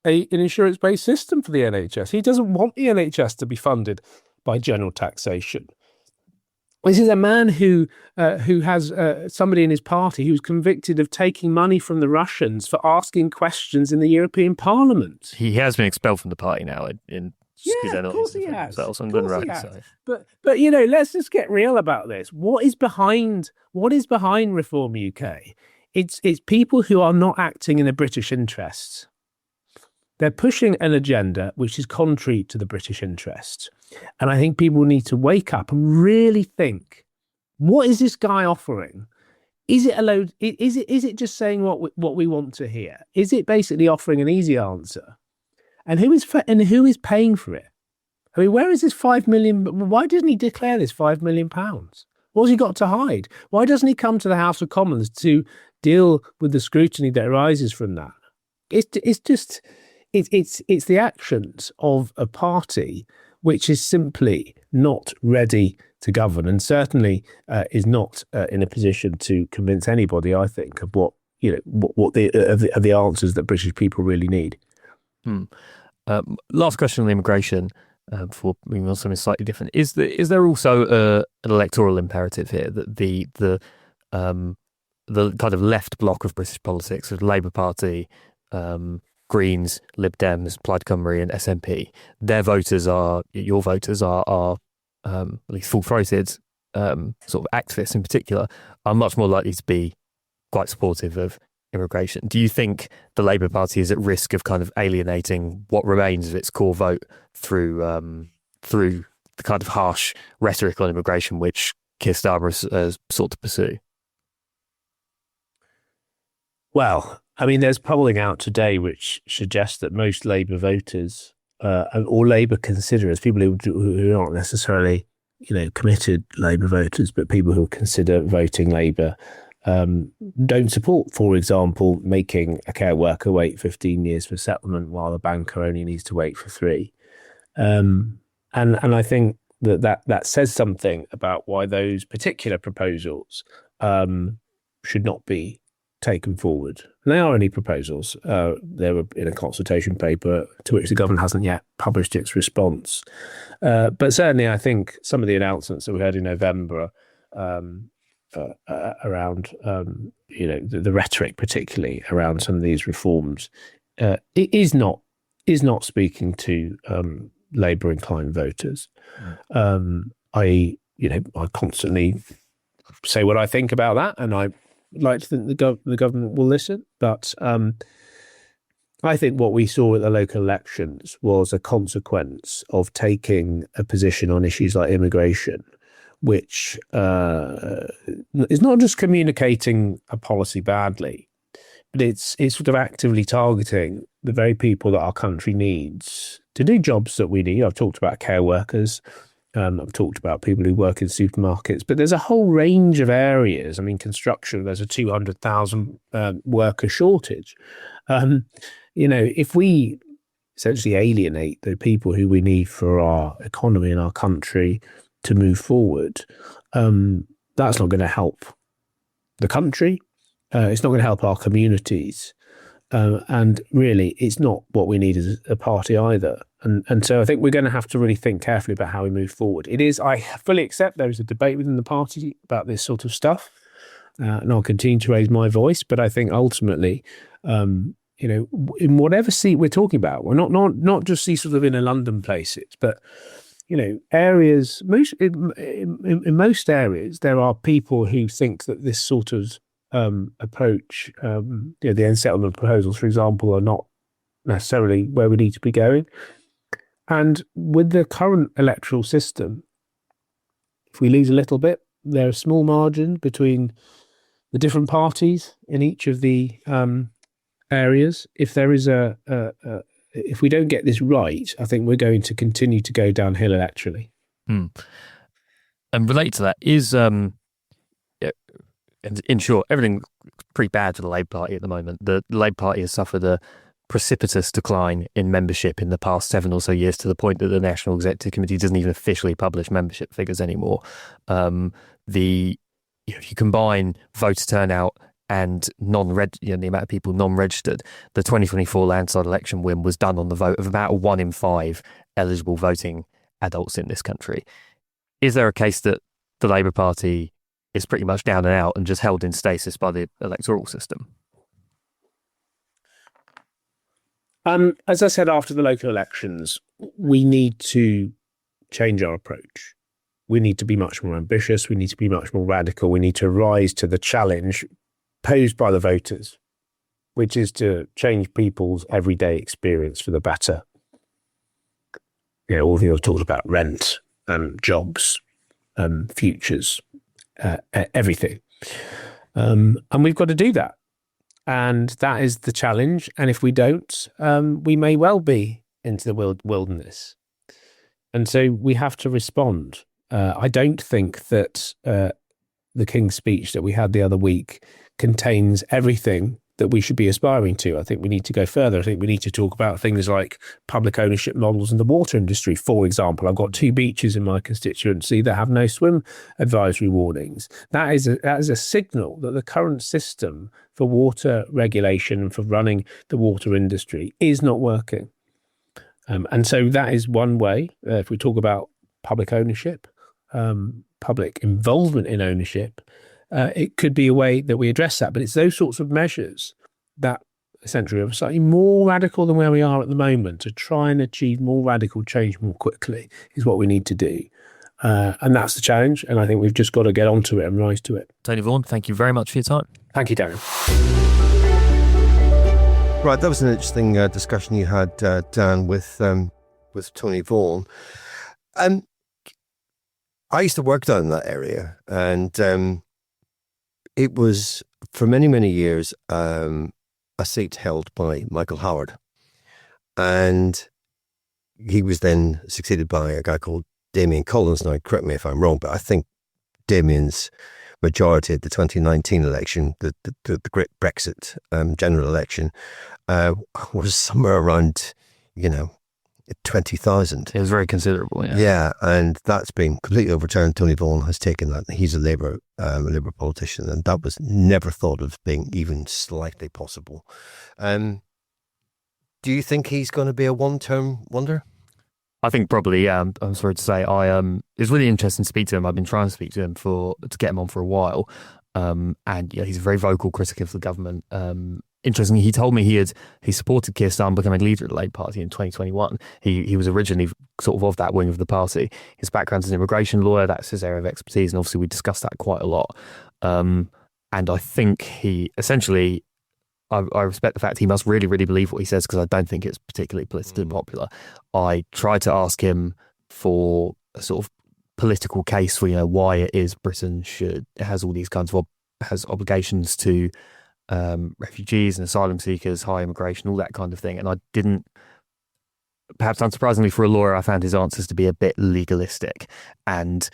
an insurance-based system for the NHS. He doesn't want the NHS to be funded by general taxation. This is a man who has somebody in his party who's convicted of taking money from the Russians for asking questions in the European Parliament. He has been expelled from the party now in of course he has. So. But let's just get real about this. What is behind Reform UK? It's people who are not acting in the British interests. They're pushing an agenda which is contrary to the British interests. And I think people need to wake up and really think, what is this guy offering? Is it just saying what we want to hear? Is it basically offering an easy answer? And who is paying for it? I mean, where is this 5 million? Why doesn't he declare this £5 million? What's he got to hide? Why doesn't he come to the House of Commons to deal with the scrutiny that arises from that? It's the actions of a party which is simply not ready to govern, and certainly is not in a position to convince anybody, I think, of what the answers that British people really need. Last question on immigration, before moving on to something slightly different. Is there also an electoral imperative here that the kind of left bloc of British politics, of the Labour Party, Greens, Lib Dems, Plaid Cymru and SNP, your voters are at least full-throated sort of activists in particular, are much more likely to be quite supportive of immigration. Do you think the Labour Party is at risk of kind of alienating what remains of its core vote through the kind of harsh rhetoric on immigration which Keir Starmer has sought to pursue? Well, I mean, there's polling out today which suggests that most Labour voters or Labour considerers, people who aren't necessarily, committed Labour voters, but people who consider voting Labour, don't support, for example, making a care worker wait 15 years for settlement while a banker only needs to wait for 3. And I think that says something about why those particular proposals should not be taken forward. And they are only proposals. They were in a consultation paper to which the government hasn't yet published its response. But certainly I think some of the announcements that we heard in November around the rhetoric, particularly around some of these reforms, it is not speaking to Labour inclined voters. I constantly say what I think about that, and I like to think the government will listen. But I think what we saw at the local elections was a consequence of taking a position on issues like immigration, which is not just communicating a policy badly, but it's sort of actively targeting the very people that our country needs to do jobs that we need. I've talked about care workers. I've talked about people who work in supermarkets, but there's a whole range of areas. I mean, construction, there's a 200,000 worker shortage. If we essentially alienate the people who we need for our economy and our country, to move forward, that's not going to help the country. It's not going to help our communities. And really, it's not what we need as a party either. And so I think we're going to have to really think carefully about how we move forward. I fully accept there is a debate within the party about this sort of stuff. And I'll continue to raise my voice. But I think ultimately, in whatever seat we're talking about, we're not just see sort of in a London places, but areas. In most areas, there are people who think that this sort of approach, the end settlement proposals, for example, are not necessarily where we need to be going. And with the current electoral system, if we lose a little bit, there are small margins between the different parties in each of the areas. If there is if we don't get this right, I think we're going to continue to go downhill electorally. And related to that is, in short, everything's pretty bad for the Labour Party at the moment. The Labour Party has suffered a precipitous decline in membership in the past 7 or so years, to the point that the National Executive Committee doesn't even officially publish membership figures anymore. If you combine voter turnout and the amount of people non-registered, the 2024 landslide election win was done on the vote of about 1 in 5 eligible voting adults in this country. Is there a case that the Labour Party is pretty much down and out and just held in stasis by the electoral system? As I said, after the local elections, we need to change our approach. We need to be much more ambitious. We need to be much more radical. We need to rise to the challenge posed by the voters, which is to change people's everyday experience for the better. All the other talks about rent, jobs, futures, everything. And we've got to do that. And that is the challenge. And if we don't, we may well be into the wilderness. And so we have to respond. I don't think that the King's speech that we had the other week contains everything that we should be aspiring to. I think we need to go further. I think we need to talk about things like public ownership models in the water industry. For example, I've got 2 beaches in my constituency that have no swim advisory warnings. That is a signal that the current system for water regulation and for running the water industry is not working. And so that is one way. If we talk about public ownership, public involvement in ownership, it could be a way that we address that. But it's those sorts of measures that essentially are slightly more radical than where we are at the moment, to try and achieve more radical change more quickly, is what we need to do. And that's the challenge. And I think we've just got to get onto it and rise to it. Tony Vaughan, thank you very much for your time. Thank you, Darren. Right, that was an interesting discussion you had, Dan, with Tony Vaughan. I used to work down in that area, and it was, for many, many years, a seat held by Michael Howard. And he was then succeeded by a guy called Damien Collins. Now, correct me if I'm wrong, but I think Damien's majority at the 2019 election, the great Brexit general election, was somewhere around, 20,000. It was very considerable, yeah. Yeah, and that's been completely overturned. Tony Vaughan has taken that. He's a Labour politician, and that was never thought of being even slightly possible. Do you think he's going to be a one-term wonder? I think probably, yeah. I'm sorry to say, it was really interesting to speak to him. I've been trying to speak to him to get him on for a while. And yeah, he's a very vocal critic of the government. Interestingly, he told me he supported Keir Starmer becoming leader of the Labour Party in 2021. He was originally sort of that wing of the party. His background as an immigration lawyer, that's his area of expertise, and obviously we discussed that quite a lot. And I think he essentially, I respect the fact he must really, really believe what he says, because I don't think it's particularly politically popular. I tried to ask him for a sort of political case for why it is Britain has all these kinds of has obligations to refugees and asylum seekers, high immigration, all that kind of thing. And I didn't perhaps unsurprisingly for a lawyer, I found his answers to be a bit legalistic. And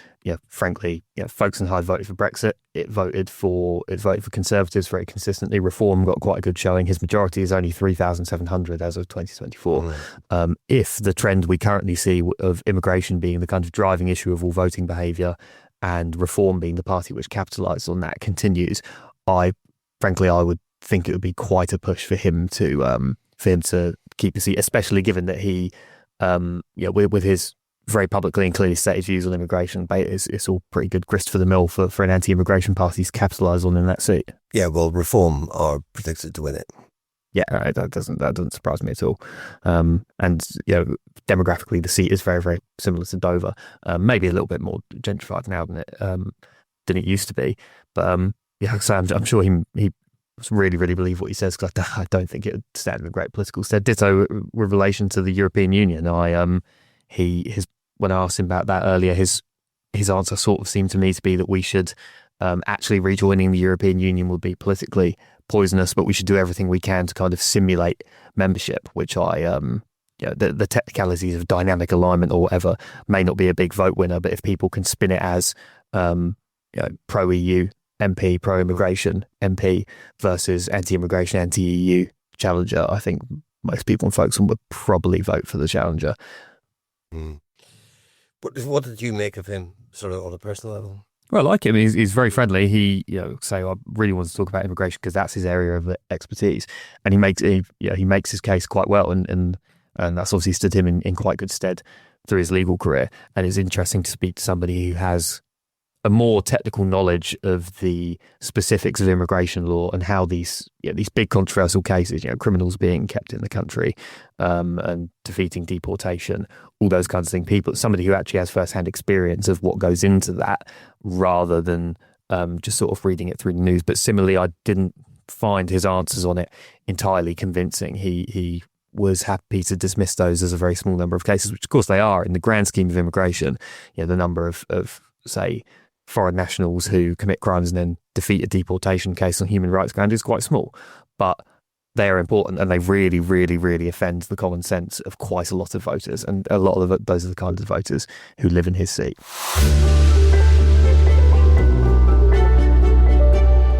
frankly, Folkestone and Hythe voted for Brexit. It voted for Conservatives very consistently. Reform got quite a good showing. His majority is only 3,700 as of 2024. If the trend we currently see of immigration being the kind of driving issue of all voting behaviour and Reform being the party which capitalised on that continues, I would think it would be quite a push for him to keep a seat, especially given that he, with his very publicly and clearly stated views on immigration, it's all pretty good grist for the mill for an anti-immigration party to capitalise on in that seat. Yeah, well, Reform are predicted to win it. Yeah, that doesn't surprise me at all. And demographically, the seat is very, very similar to Dover. Maybe a little bit more gentrified now than it used to be. But so I'm sure he really, really believe what he says, because I don't think it would stand in a great political stead. Ditto with relation to the European Union. When I asked him about that earlier, his answer sort of seemed to me to be that we should actually rejoining the European Union would be politically poisonous, but we should do everything we can to kind of simulate membership, which the technicalities of dynamic alignment or whatever may not be a big vote winner, but if people can spin it as pro-EU MP, pro-immigration MP versus anti-immigration, anti-EU challenger, I think most people in Folkestone would probably vote for the challenger. What did you make of him, sort of on a personal level? Well, I like him. He's very friendly. He, I really want to talk about immigration because that's his area of expertise, and he makes his case quite well, and that's obviously stood him in quite good stead through his legal career. And it's interesting to speak to somebody who has a more technical knowledge of the specifics of immigration law and how these big controversial cases, criminals being kept in the country, and defeating deportation, all those kinds of things. Somebody who actually has first-hand experience of what goes into that, rather than just sort of reading it through the news. But similarly, I didn't find his answers on it entirely convincing. He was happy to dismiss those as a very small number of cases, which of course they are in the grand scheme of immigration. The number of say foreign nationals who commit crimes and then defeat a deportation case on human rights grounds is quite small, but they are important, and they really, really, really offend the common sense of quite a lot of voters, and a lot of those are the kinds of voters who live in his seat.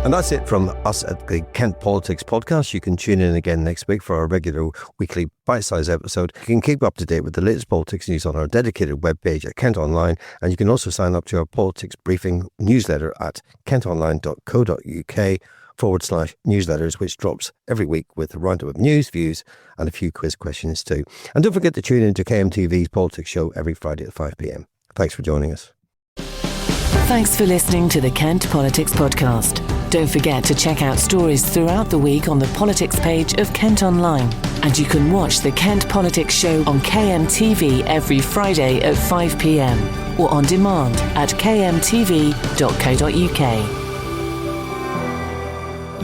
And that's it from us at the Kent Politics Podcast. You can tune in again next week for our regular weekly bite-sized episode. You can keep up to date with the latest politics news on our dedicated webpage at Kent Online, and you can also sign up to our politics briefing newsletter at kentonline.co.uk/newsletters, which drops every week with a roundup of news, views, and a few quiz questions too. And don't forget to tune in to KMTV's Politics Show every Friday at 5 p.m. Thanks for joining us. Thanks for listening to the Kent Politics Podcast. Don't forget to check out stories throughout the week on the politics page of Kent Online. And you can watch the Kent Politics Show on KMTV every Friday at 5 p.m. or on demand at kmtv.co.uk.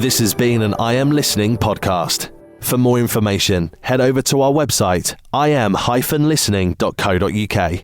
This has been an I Am Listening podcast. For more information, head over to our website, im-listening.co.uk.